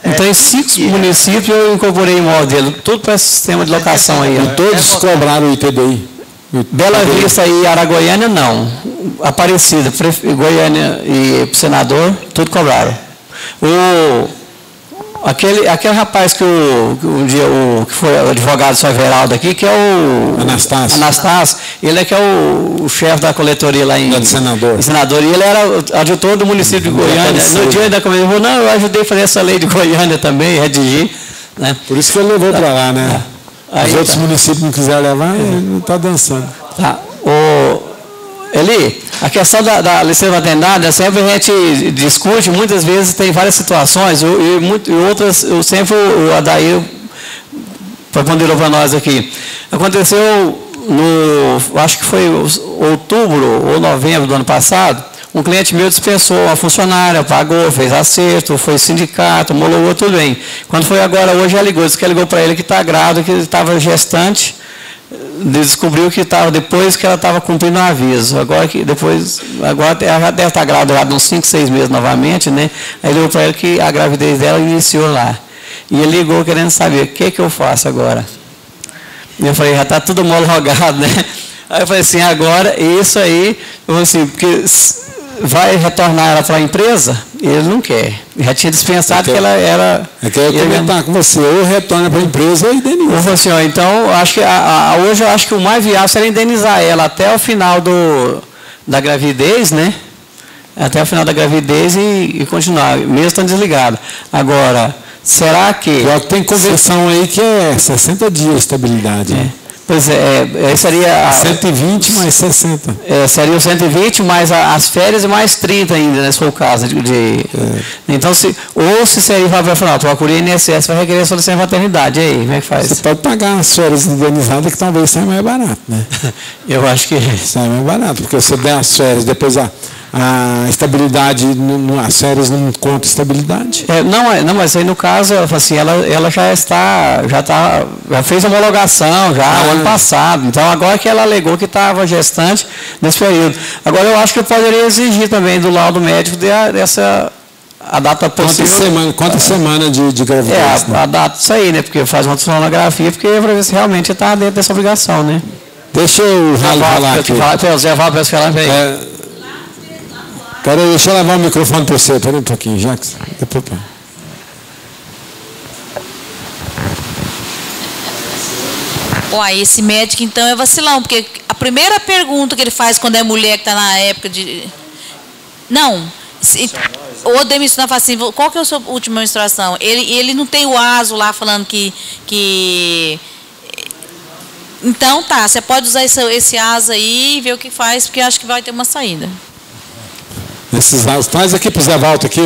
Então, em 5 municípios eu incorporei o imóvel dele. Tudo para esse sistema de locação aí. E todos cobraram o ITBI? Bela Vista e Aragoiânia, não. Aparecida, Goiânia e Senador, tudo cobraram. Aquele rapaz que um dia que foi o advogado do São Everaldo aqui, que é o Anastácio, ele é que é o chefe da coletoria lá em Senador. E ele era adjutor do município de Goiânia. No dia ainda ele falou, não, eu ajudei a fazer essa lei de Goiânia também, redigir. Né? Por isso que ele levou para lá, né? Os outros municípios não quiserem levar, ele não está dançando. Tá. Eli, a questão da licença maternidade, sempre a gente discute, muitas vezes tem várias situações, e outras, sempre o Adair ponderou para nós aqui. Aconteceu acho que foi outubro ou novembro do ano passado, um cliente meu dispensou uma funcionária, pagou, fez acerto, foi sindicato, homologou, tudo bem. Quando foi agora, hoje ela ligou, disse que ligou para ele que está grávida, que estava gestante, descobriu que estava depois que ela estava cumprindo o aviso. Agora ela já deve estar grávida uns 5, 6 meses novamente, né? Aí ligou para ela que a gravidez dela iniciou lá. E ele ligou querendo saber o que eu faço agora. E eu falei, já está tudo homologado, né? Aí eu falei assim, agora isso aí, assim, porque vai retornar ela para a empresa? Ele não quer. Já tinha dispensado que ela era... Eu quero comentar com você, ou retorna para a empresa ou indeniza. Eu falei assim, então, acho que hoje eu acho que o mais viável seria indenizar ela até o final da gravidez, né? Até o final da gravidez e continuar, mesmo estando desligado. Agora, será que... Tem conversão aí que é 60 dias de estabilidade. Né? Pois seria... 120 mais 60. Seria o 120 mais as férias e mais 30 ainda, né, se for o caso. Então, se seria para falar, procurei INSS para requerer a sua licença de maternidade. E aí, como é que faz? Você pode pagar as férias indenizadas que talvez saia mais barato, né? Eu acho que... Sai mais barato, porque você der as férias, depois a estabilidade, as férias não conta estabilidade. Não, mas aí no caso, ela assim, ela já fez a homologação o ano passado. Então agora que ela alegou que estava gestante nesse período. Agora eu acho que eu poderia exigir também do laudo médico a data possível. Quantas semanas de gravidez? A data, isso aí, né? Porque faz uma sonografia, porque para ver se realmente está dentro dessa obrigação, né? Deixa eu falar aqui. Deixa eu levar o microfone para você, espera um pouquinho, Jacques. Uai, esse médico então é vacilão, porque a primeira pergunta que ele faz quando é mulher que está na época de... Não, o demissionário fala assim, qual que é a sua última menstruação? Ele não tem o ASO lá falando que... Então tá, você pode usar esse ASO aí e ver o que faz, porque eu acho que vai ter uma saída. Esses ASOs, traz aqui para o Zé Valto aqui,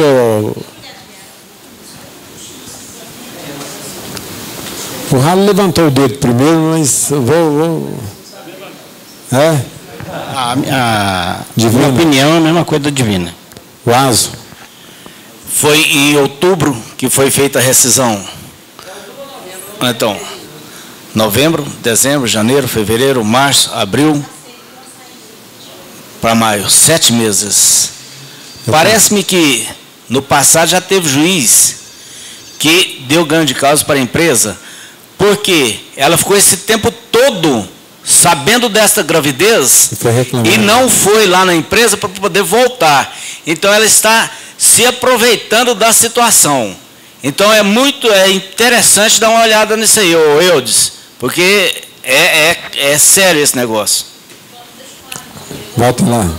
O Ralo levantou o dedo primeiro, mas eu vou... A minha opinião é a mesma coisa da Divina. O ASO. Foi em outubro que foi feita a rescisão. Então, novembro, dezembro, janeiro, fevereiro, março, abril, para maio, 7 meses. Parece-me que no passado já teve juiz que deu ganho de causa para a empresa, porque ela ficou esse tempo todo sabendo desta gravidez e não foi lá na empresa para poder voltar. Então ela está se aproveitando da situação. Então é interessante dar uma olhada nisso aí, ô Eudes, porque é sério esse negócio. Volta lá.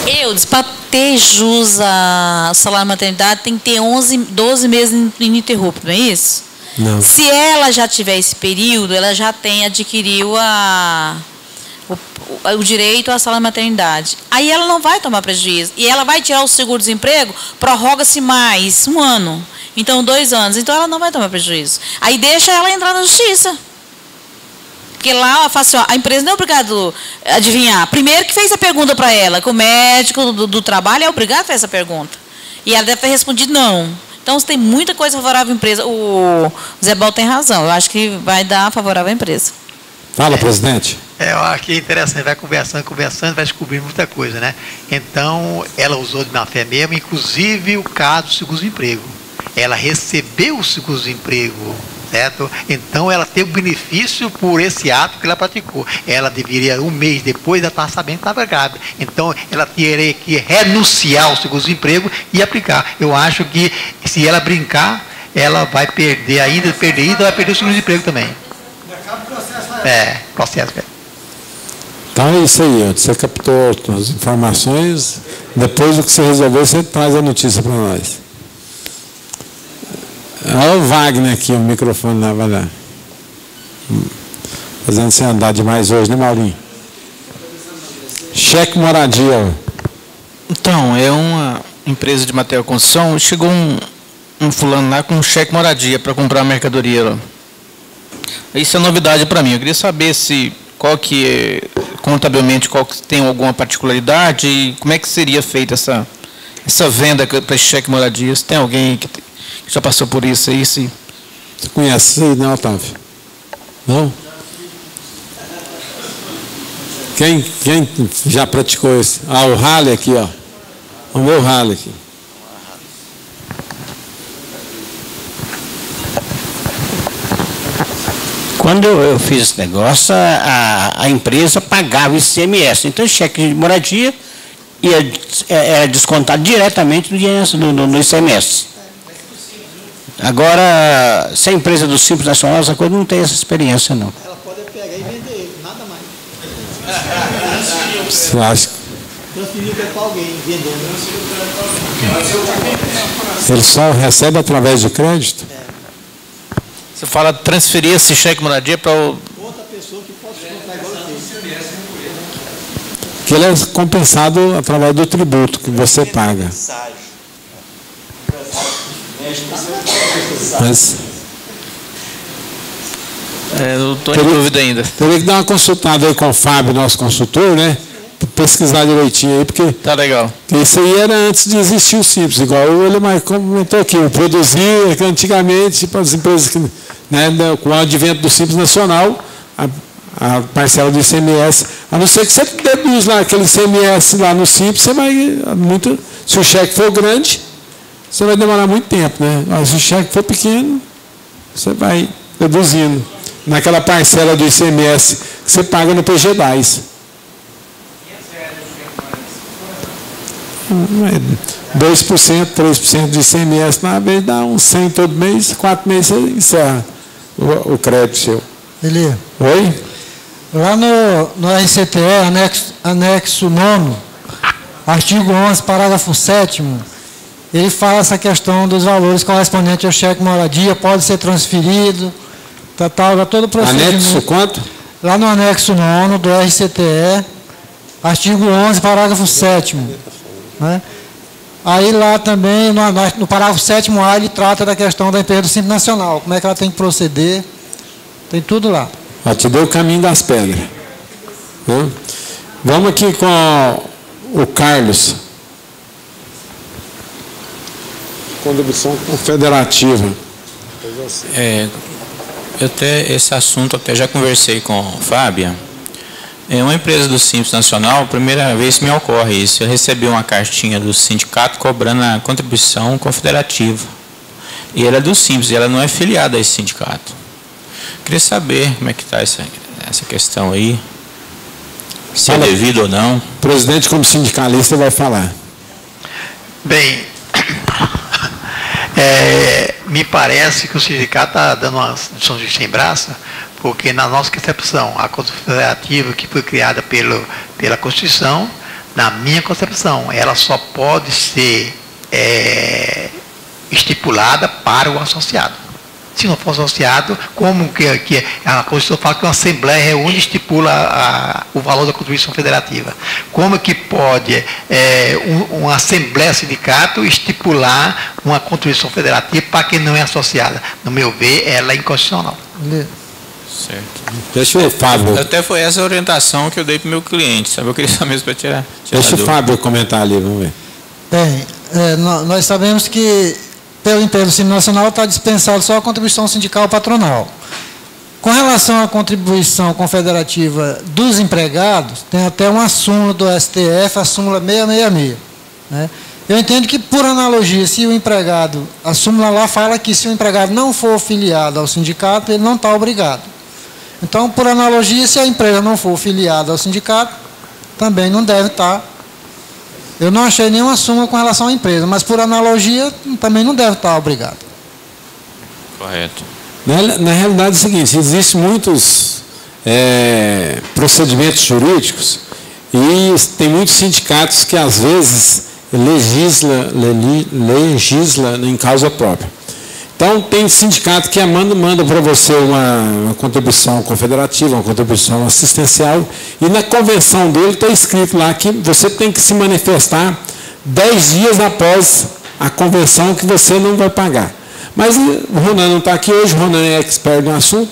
Eudes, para ter jus a salário de maternidade tem que ter 12 meses ininterrupto, não é isso? Não. Se ela já tiver esse período, ela já adquiriu o direito à salário de maternidade. Aí ela não vai tomar prejuízo. E ela vai tirar o seguro-desemprego, prorroga-se mais 1 ano. Então, 2 anos. Então, ela não vai tomar prejuízo. Aí deixa ela entrar na justiça. Porque lá ela fala assim, ó, a empresa não é obrigada a adivinhar. Primeiro que fez a pergunta para ela, que o médico do trabalho é obrigado a fazer essa pergunta. E ela deve ter respondido não. Então, tem muita coisa favorável à empresa. O Zé Baldo tem razão. Eu acho que vai dar favorável à empresa. Fala, presidente. Eu acho que é interessante. Vai conversando, vai descobrir muita coisa, né? Então, ela usou de má fé mesmo, inclusive o caso do seguro-desemprego. Ela recebeu o seguro-desemprego, certo? Então, ela teve benefício por esse ato que ela praticou. Ela deveria, 1 mês depois, ela estar sabendo que estava grávida. Então, ela teria que renunciar ao seguro-desemprego e aplicar. Eu acho que, se ela brincar, ela vai perder ainda, vai perder o seguro-desemprego também. Processo. Então é isso aí, você captou as informações, depois do que você resolveu, você traz a notícia para nós. Olha o Wagner aqui, o microfone lá, vai lá. Fazendo você andar demais hoje, né, Maurinho? Cheque moradia. Então, é uma empresa de material de construção, chegou um fulano lá com um cheque moradia para comprar a mercadoria lá. Isso é novidade para mim. Eu queria saber qual que é, contabilmente, qual que tem alguma particularidade e como é que seria feita essa venda para esse cheque moradia. Se tem alguém que já passou por isso aí? Você conhece isso aí, não, Otávio? Não? Quem já praticou isso? O Rally aqui, ó. Vamos ver o Rally aqui. Quando eu fiz esse negócio, a empresa pagava o ICMS. Então, o cheque de moradia era descontado diretamente no ICMS. Agora, se a empresa do Simples Nacional, essa coisa não tem essa experiência, não. Ela pode pegar e vender ele, nada mais. Você acha? Transferir para alguém, vendendo. Ele só recebe através de crédito? Você fala transferir esse cheque moradia para outra pessoa que pode comprar igual ele. Que ele é compensado através do tributo que você paga. Mas eu estou em dúvida ainda. Teria que dar uma consultada aí com o Fábio, nosso consultor, né? Pesquisar direitinho aí, porque tá legal. Isso aí era antes de existir o Simples, igual ele comentou aqui, o produzir antigamente, tipo as empresas que, né, com o advento do Simples Nacional, a parcela do ICMS, a não ser que você deduz lá aquele ICMS lá no Simples, você vai muito, se o cheque for grande, você vai demorar muito tempo, né? Mas se o cheque for pequeno, você vai deduzindo naquela parcela do ICMS que você paga no PG10. 2%, 3% de ICMS na vez dá uns 100 todo mês, 4 meses você encerra o crédito seu. Eli. Oi? Lá no RCTE, anexo 9, artigo 11, parágrafo 7º, ele fala essa questão dos valores correspondentes ao cheque moradia, pode ser transferido, todo o procedimento. Anexo quanto? Lá no anexo 9 do RCTE, artigo 11, parágrafo 7º. Né? Aí lá também, no parágrafo 7º A, ele trata da questão da empresa do Simples Nacional, como é que ela tem que proceder, tem tudo lá. Já te deu o caminho das pedras. Né? Vamos aqui com o Carlos. Contribuição confederativa. Esse assunto até já conversei com a Fábia. É uma empresa do Simples Nacional, primeira vez que me ocorre isso. Eu recebi uma cartinha do sindicato cobrando a contribuição confederativa. E ela é do Simples, e ela não é filiada a esse sindicato. Queria saber como é que está essa questão aí, se é devido ou não. O presidente, como sindicalista, vai falar. Bem, me parece que o sindicato está dando uma lição de sem braço, porque na nossa concepção, a Constituição Federativa que foi criada pela Constituição, na minha concepção, ela só pode ser estipulada para o associado. Se não for associado, como que a Constituição fala que uma Assembleia reúne e estipula o valor da Contribuição Federativa. Como que pode uma Assembleia Sindicato estipular uma Contribuição Federativa para quem não é associada? No meu ver, ela é inconstitucional. Certo. Deixa o Fábio. Até foi essa a orientação que eu dei para o meu cliente, sabe? Eu queria só mesmo para tirar Deixa o Fábio comentar ali, vamos ver. Bem, nós sabemos que pelo Império Simples Nacional está dispensado só a contribuição sindical patronal. Com relação à contribuição confederativa dos empregados, tem até uma súmula do STF, a súmula 666. Né? Eu entendo que, por analogia, se o empregado, a súmula lá fala que se o empregado não for filiado ao sindicato, ele não está obrigado. Então, por analogia, se a empresa não for filiada ao sindicato, também não deve estar. Eu não achei nenhuma súmula com relação à empresa, mas por analogia também não deve estar obrigado. Correto. Na realidade é o seguinte, existem muitos procedimentos jurídicos e tem muitos sindicatos que às vezes legisla em causa própria. Então, tem sindicato que manda para você uma contribuição confederativa, uma contribuição assistencial, e na convenção dele está escrito lá que você tem que se manifestar 10 dias após a convenção que você não vai pagar. Mas o Ronan não está aqui hoje, o Ronan é expert no assunto,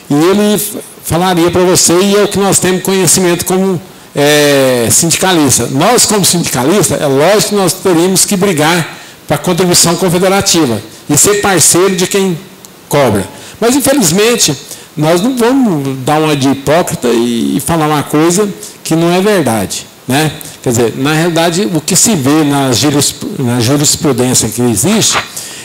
e ele falaria para você, e é o que nós temos conhecimento como sindicalista. Nós, como sindicalista, é lógico que nós teríamos que brigar para a contribuição confederativa e ser parceiro de quem cobra. Mas, infelizmente, nós não vamos dar uma de hipócrita e falar uma coisa que não é verdade. Né? Quer dizer, na realidade, o que se vê na jurisprudência que existe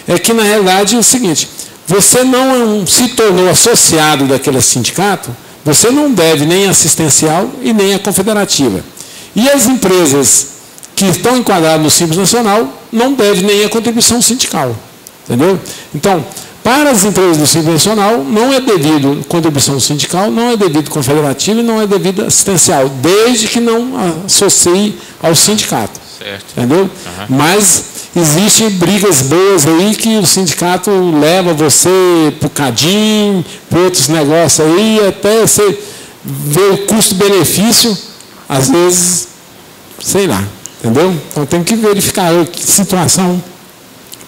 é que, na realidade, é o seguinte, você não se tornou associado daquele sindicato, você não deve nem assistencial e nem a confederativa. E as empresas que estão enquadradas no Simples Nacional não devem nem a contribuição sindical. Entendeu? Então, para as empresas do Simples Nacional, não é devido contribuição sindical, não é devido confederativa e não é devido assistencial, desde que não associe ao sindicato. Certo. Entendeu? Uhum. Mas existem brigas boas aí que o sindicato leva você para o CADIM, para outros negócios aí, até você ver o custo-benefício, às vezes, sei lá. Entendeu? Então tem que verificar que situação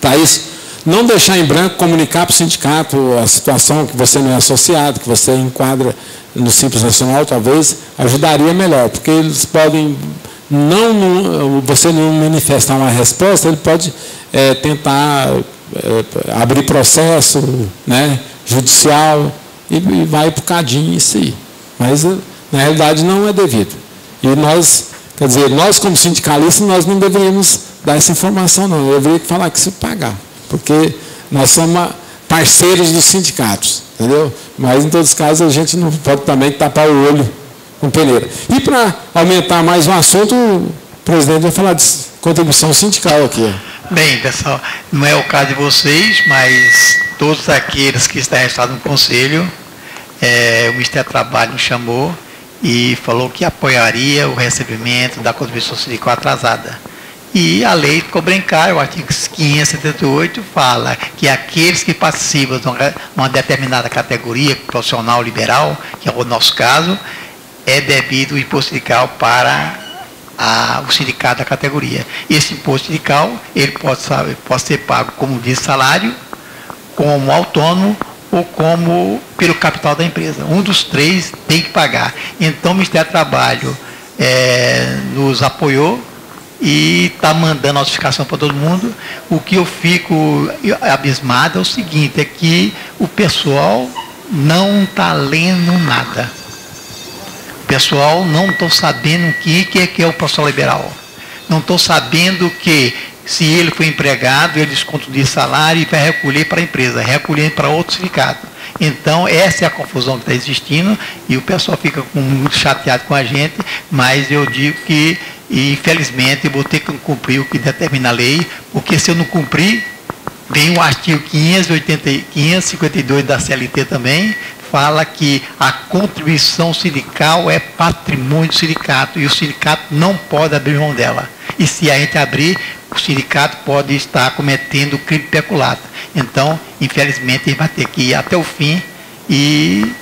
para isso. Não deixar em branco, comunicar para o sindicato a situação que você não é associado, que você enquadra no Simples Nacional, talvez ajudaria melhor, porque eles podem, você não manifestar uma resposta, ele pode tentar abrir processo, né, judicial e vai para o CADIM isso aí. Mas, na realidade, não é devido. E nós, quer dizer, nós como sindicalistas, nós não deveríamos dar essa informação, não. Eu deveria falar que se pagar. Porque nós somos parceiros dos sindicatos, entendeu? Mas, em todos os casos, a gente não pode também tapar o olho com peneira. E, para aumentar mais um assunto, o presidente vai falar de contribuição sindical aqui. Bem, pessoal, não é o caso de vocês, mas todos aqueles que estão registrados no Conselho, o Ministério do Trabalho nos chamou e falou que apoiaria o recebimento da contribuição sindical atrasada. E a lei ficou brincar, o artigo 578 fala que aqueles que participam de uma determinada categoria profissional liberal, que é o nosso caso, é devido o imposto sindical para o sindicato da categoria. Esse imposto sindical, ele pode ser pago como de salário, como autônomo ou como pelo capital da empresa. Um dos três tem que pagar. Então o Ministério do Trabalho nos apoiou e está mandando notificação para todo mundo. O que eu fico abismado é o seguinte, é que o pessoal não está lendo nada. O pessoal não está sabendo o que é o profissional liberal. Não estou sabendo que, se ele foi empregado, ele desconto de salário e vai recolher para a empresa, recolher para outro sindicato. Então, essa é a confusão que está existindo e o pessoal fica muito chateado com a gente, mas eu digo que, infelizmente, eu vou ter que cumprir o que determina a lei, porque se eu não cumprir, vem o artigo 552 da CLT também, fala que a contribuição sindical é patrimônio do sindicato e o sindicato não pode abrir mão dela. E se a gente abrir, o sindicato pode estar cometendo crime de peculato. Então, infelizmente, a gente vai ter que ir até o fim e,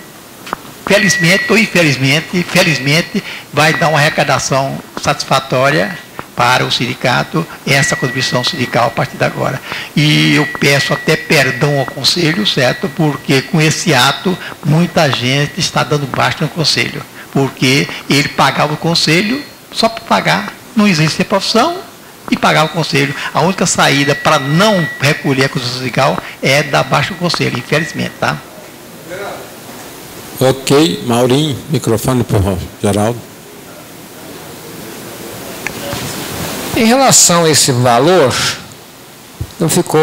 felizmente ou infelizmente, felizmente, vai dar uma arrecadação satisfatória para o sindicato, essa contribuição sindical a partir de agora. E eu peço até perdão ao Conselho, certo? Porque com esse ato, muita gente está dando baixo no Conselho. Porque ele pagava o Conselho só para pagar, não existe profissão, e pagava o Conselho. A única saída para não recolher a contribuição sindical é dar baixo no Conselho, infelizmente, tá? Ok, Maurinho, microfone para o Geraldo. Em relação a esse valor, não ficou,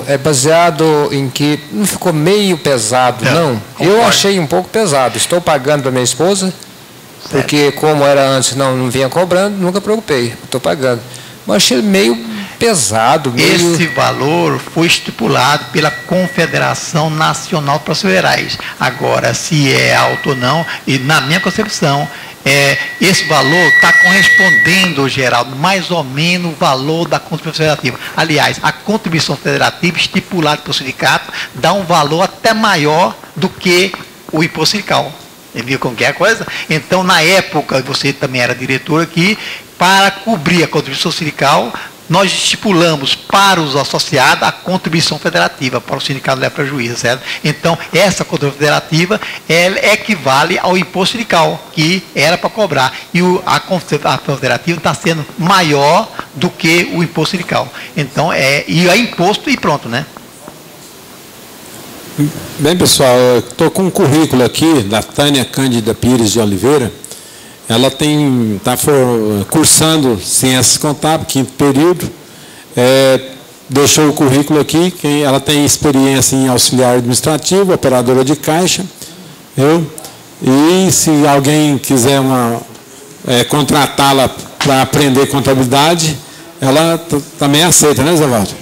é baseado em que não ficou meio pesado, não? Eu achei um pouco pesado. Estou pagando para minha esposa, porque como era antes, não vinha cobrando, nunca preocupei, estou pagando. Mas achei meio pesado. Meio... Esse valor foi estipulado pela Confederação Nacional de Processos Federais. Agora, se é alto ou não, e na minha concepção, esse valor está correspondendo, Geraldo, mais ou menos o valor da contribuição federativa. Aliás, a contribuição federativa estipulada pelo sindicato dá um valor até maior do que o imposto sindical. Viu como que é a coisa? Então, na época, você também era diretor aqui, para cobrir a contribuição sindical, nós estipulamos para os associados a contribuição federativa, para o sindicato não levar prejuízo, certo? Então, essa contribuição federativa, ela equivale ao imposto sindical, que era para cobrar. E a contribuição federativa está sendo maior do que o imposto sindical. Então, e é imposto e pronto, né? Bem, pessoal, eu estou com um currículo aqui da Tânia Cândida Pires de Oliveira. Ela está cursando Ciências Contábeis, 5º período, deixou o currículo aqui, ela tem experiência em auxiliar administrativo, operadora de caixa, e se alguém quiser contratá-la para aprender contabilidade, ela também aceita, né, Zé Walter?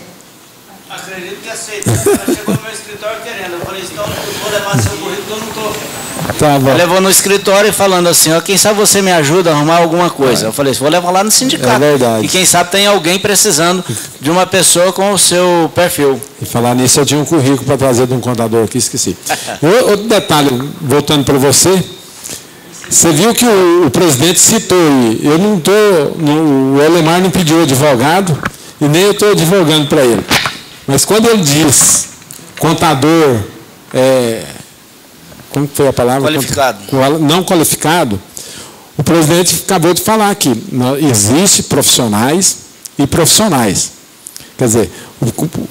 Acredito que aceita. Ela chegou no meu escritório querendo, eu falei, então eu vou levar seu currículo, eu não estou... Tá bom. Levou no escritório falando assim, ó, quem sabe você me ajuda a arrumar alguma coisa. Eu falei, vou levar lá no sindicato. É verdade. E quem sabe tem alguém precisando de uma pessoa com o seu perfil. E falar nisso, eu tinha um currículo para trazer de um contador aqui, esqueci. Outro detalhe, voltando para você, você viu que o presidente citou, eu não estou, o Elemar não pediu advogado, e nem eu estou advogando para ele. Mas quando ele diz contador, como foi a palavra? Qualificado. Não qualificado, o presidente acabou de falar que existe profissionais e profissionais. Quer dizer,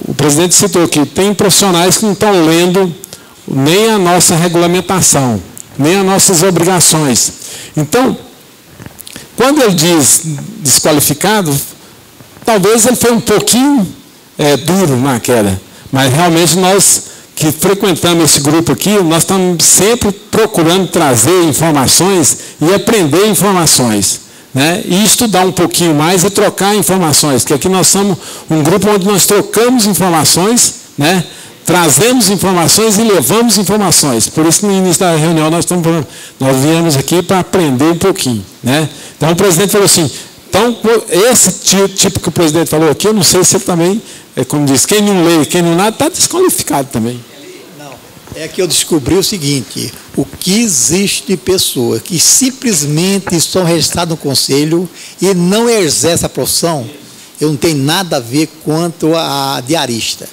o presidente citou que tem profissionais que não estão lendo nem a nossa regulamentação, nem as nossas obrigações. Então, quando ele diz desqualificado, talvez ele foi um pouquinho duro na queda, mas realmente nós que frequentamos esse grupo aqui, nós estamos sempre procurando trazer informações e aprender informações, né? E estudar um pouquinho mais e trocar informações, porque aqui nós somos um grupo onde nós trocamos informações, né? Trazemos informações e levamos informações. Por isso, no início da reunião, nós viemos aqui para aprender um pouquinho, né? Então, o presidente falou assim, então, esse tipo que o presidente falou aqui, eu não sei se ele também, como diz, quem não lê, quem não nada, está desqualificado também. Não, é que eu descobri o seguinte, o que existe de pessoas que simplesmente estão registradas no conselho e não exercem a profissão, eu não tenho nada a ver quanto a diarista.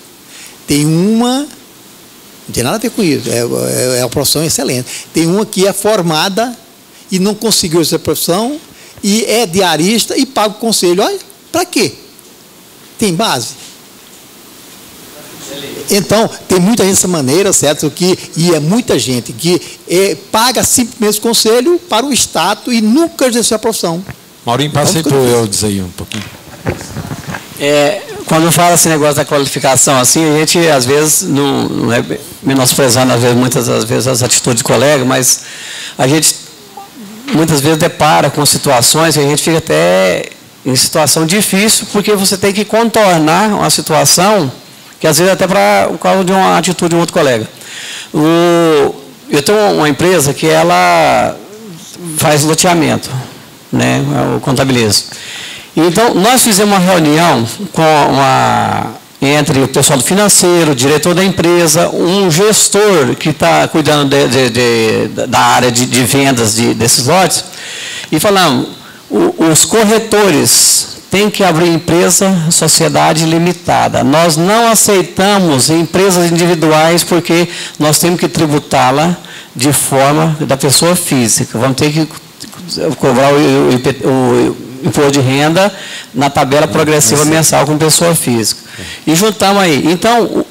Tem uma, não tem nada a ver com isso, é uma profissão excelente. Tem uma que é formada e não conseguiu essa profissão, e é diarista e paga o conselho. Olha, para quê? Tem base? Então, tem muita gente dessa maneira, certo? E é muita gente que paga simplesmente o conselho para o Estado e nunca exerceu a profissão. Maurinho, passei por eu dizer aí um pouquinho. quando fala esse negócio da qualificação, assim, a gente, às vezes, não é menosprezando, às vezes, muitas das vezes, as atitudes do colega, mas a gente, muitas vezes, depara com situações que a gente fica até em situação difícil, porque você tem que contornar uma situação que, às vezes, até por causa de uma atitude de um outro colega. Eu tenho uma empresa que ela faz loteamento, né, eu contabilizo. Então, nós fizemos uma reunião entre o pessoal do financeiro, o diretor da empresa, um gestor que está cuidando da área de vendas desses lotes, e falamos, os corretores têm que abrir empresa, sociedade limitada. Nós não aceitamos empresas individuais porque nós temos que tributá-la de forma da pessoa física. Vamos ter que cobrar o imposto de renda na tabela progressiva mensal com pessoa física. E juntamos aí. Então,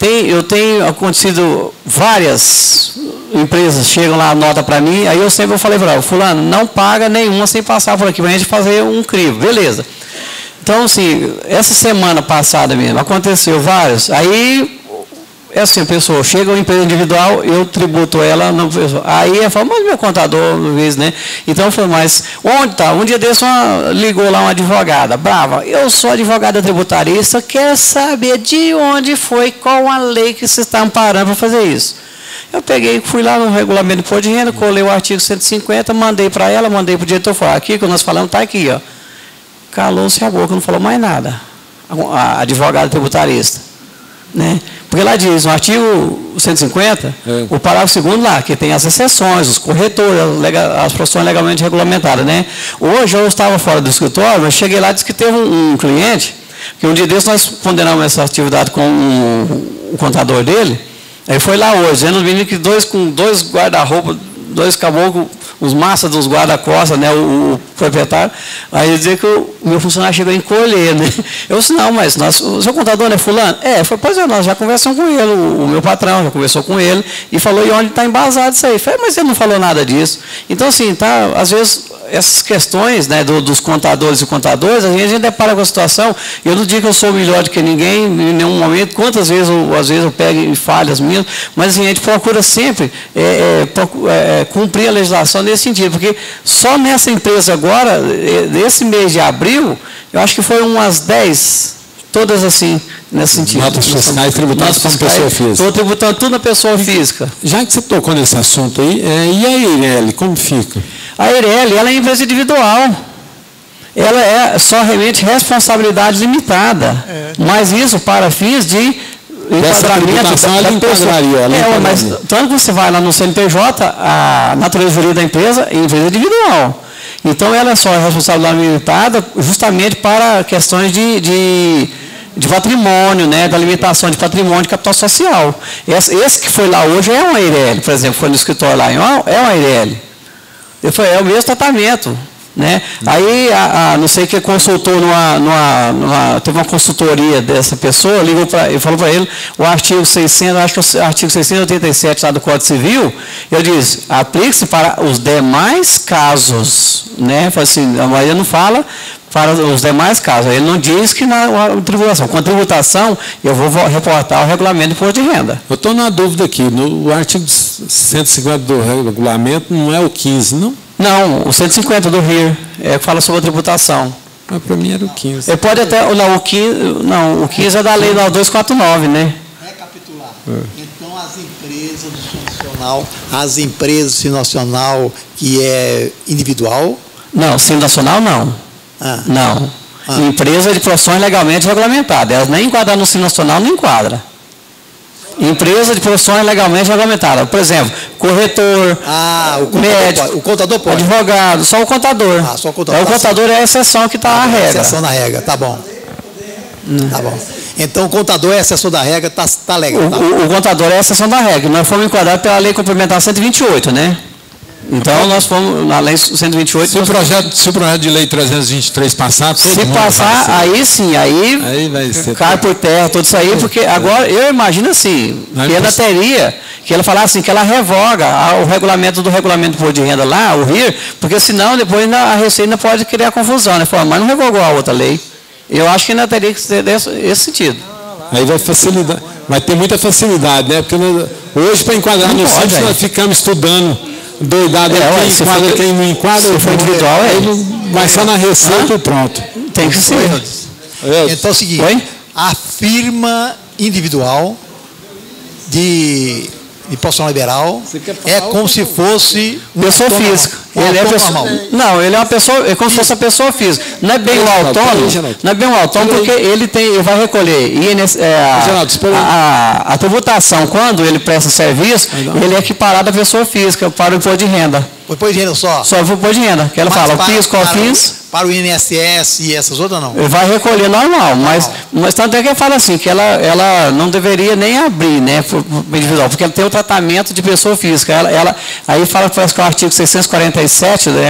eu tenho acontecido várias empresas, chegam lá, anota para mim, aí eu sempre falei para ela, fulano, não paga nenhuma sem passar por aqui, para a gente fazer um crivo. Beleza. Então, assim, essa semana passada mesmo, aconteceu vários, aí é assim, a pessoa chega uma empresa individual, eu tributo ela, não, aí ela fala, mas meu contador, uma vez, né? Então eu falei, mas onde está? Um dia desse ligou lá uma advogada, brava, eu sou advogada tributarista, quero saber de onde foi, qual a lei que vocês estão parando para fazer isso. Eu peguei, fui lá no regulamento do imposto de renda, colei o artigo 150, mandei para ela, mandei para o diretor, falei, aqui que nós falamos está aqui, ó. Calou-se a boca, não falou mais nada. A advogada tributarista. Né? Porque lá diz, no artigo 150, o parágrafo 2º lá, que tem as exceções, os corretores, as profissões legalmente regulamentadas. Né? Hoje eu estava fora do escritório, mas cheguei lá e disse que teve um cliente, que um dia desses nós ponderamos essa atividade com o contador dele, aí foi lá hoje, dizendo o menino que com dois guarda-roupa, dois caboclos, os massas dos guarda-costas, né, o proprietário, aí ele dizia que o meu funcionário chegou a encolher, né? Eu disse, não, mas o seu contador não é fulano? Foi, pois é, nós já conversamos com ele, o meu patrão já conversou com ele, e falou, e onde está embasado isso aí? Falei, mas ele não falou nada disso. Então, assim, tá, às vezes, essas questões, né, dos contadores e contadoras, a gente depara com a situação, eu não digo que eu sou melhor do que ninguém, em nenhum momento, quantas vezes, às vezes, eu pego em falhas minhas, mas assim, a gente procura sempre cumprir a legislação nesse sentido, porque só nessa empresa agora, nesse mês de abril, eu acho que foi umas 10, todas assim, nesse sentido. Notas fiscais tributadas como pessoa física. Estou tributando tudo na pessoa física. Já que você tocou nesse assunto aí, e a EIRELI, como fica? A EIRELI, ela é empresa individual. Ela é só realmente responsabilidade limitada. Mas isso para fins de enquadramento da pessoa. Mas tanto que você vai lá no CNPJ, a natureza jurídica da empresa é empresa individual. Então ela é só responsabilidade limitada justamente para questões de patrimônio, né, da limitação de patrimônio de capital social. Esse que foi lá hoje é uma EIRELI, por exemplo, foi no escritório lá, é uma EIRELI. É o mesmo tratamento. Né? Aí, não sei que consultou teve uma consultoria dessa pessoa, ligou e falou para ele o artigo 600, acho que o artigo 687 lá do Código Civil, eu disse, aplique-se para os demais casos, né? Assim, a maioria não fala para os demais casos, ele não diz que na tributação, com a tributação eu vou reportar o regulamento do imposto de renda. Eu estou na dúvida aqui, no artigo 150 do regulamento não é o 15, não? Não, o 150 do RIR, que fala sobre a tributação. Mas para mim era o 15. Ele pode até, o 15 é da lei 249, né? Recapitular. Então as empresas do nacional que é individual? Não, Simples Nacional não. Não. Empresa de profissões legalmente regulamentadas. Elas nem enquadram no Simples Nacional, não enquadra. Empresa de profissões legalmente regulamentadas. Por exemplo, corretor, médico, o contador pode. Advogado, só o contador. Só o contador. O contador é a exceção que está a regra. Exceção da regra, tá bom. Tá bom. Então o contador é a exceção da regra, tá legal. O contador é a exceção da regra. Nós fomos enquadrados pela lei complementar 128, né? Então, nós fomos na lei 128... Se o projeto de lei 323 passar... Se passar, aí sim, aí vai ser cai por terra tudo isso aí, porque agora, eu imagino assim, que ela teria, que ela falasse assim, que ela revoga o regulamento do regulamento do imposto de renda lá, o RIR, porque senão depois a Receita ainda pode criar confusão, né? Mas não revogou a outra lei. Eu acho que ainda teria que ser esse sentido. Aí vai facilitar, vai ter muita facilidade, né? Porque hoje, para enquadrar no simples, nós ficamos estudando doidado quem enquadra, quem não enquadra. Se for individual, mas só na receita e pronto. Tem que ser. Então é o seguinte, a firma individual de profissional liberal é como se fosse pessoa física. Ele é pessoa, não, ele é uma pessoa, é como se fosse a pessoa física. Não é bem o autônomo, não é bem o autônomo porque ele vai recolher a tributação quando ele presta serviço, ele é equiparado à pessoa física para o imposto de renda. O imposto de renda só? Só o imposto de renda, que ela fala, PIS, COFINS. Para o INSS e essas outras não? Ele vai recolher normal, mas tanto é que ele fala assim, que ela não deveria nem abrir, né, individual, porque ela tem o tratamento de pessoa física. Aí fala que parece que o artigo 647, né,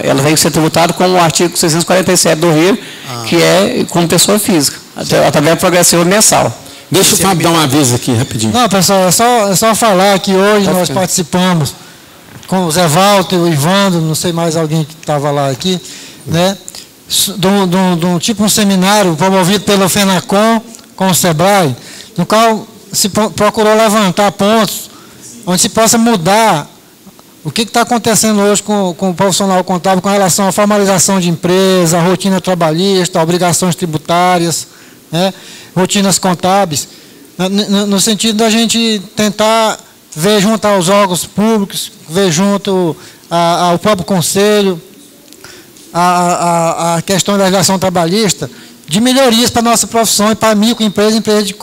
ela tem que ser tributada com o artigo 647 do Rio, que é como pessoa física, a tabela progressiva mensal. Deixa o Fábio dar um aviso aqui, rapidinho. Não, pessoal, é só falar que hoje nós participamos com o Zé Walter, o Ivandro, não sei mais alguém que estava lá aqui, né, de um tipo um seminário promovido pelo FENACOM com o SEBRAE, no qual se procurou levantar pontos onde se possa mudar o que está acontecendo hoje com o profissional contábil com relação à formalização de empresa, rotina trabalhista, obrigações tributárias, né, rotinas contábeis, no sentido da gente tentar ver junto aos órgãos públicos, ver junto ao próprio conselho, a questão da legislação trabalhista, de melhorias para a nossa profissão e para a microempresa e empresa de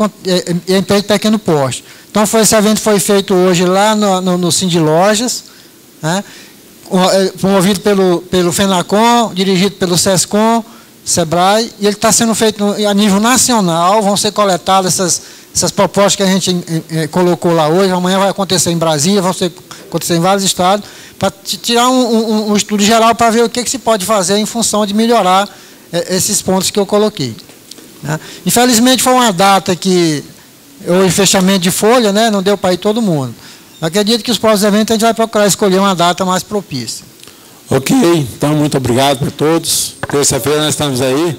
pequeno porte. Então, esse evento foi feito hoje lá no Cindy Lojas, né, promovido pelo FENACOM, dirigido pelo SESCOM, SEBRAE, e ele está sendo feito a nível nacional, vão ser coletadas essas propostas que a gente colocou lá hoje, amanhã vai acontecer em Brasília, vão acontecer em vários estados, para tirar um estudo geral para ver o que se pode fazer em função de melhorar esses pontos que eu coloquei, né. Infelizmente foi uma data que houve fechamento de folha, né, não deu para ir todo mundo. Acredito que os próximos eventos a gente vai procurar escolher uma data mais propícia. Ok, então muito obrigado por todos. Terça-feira nós estamos aí.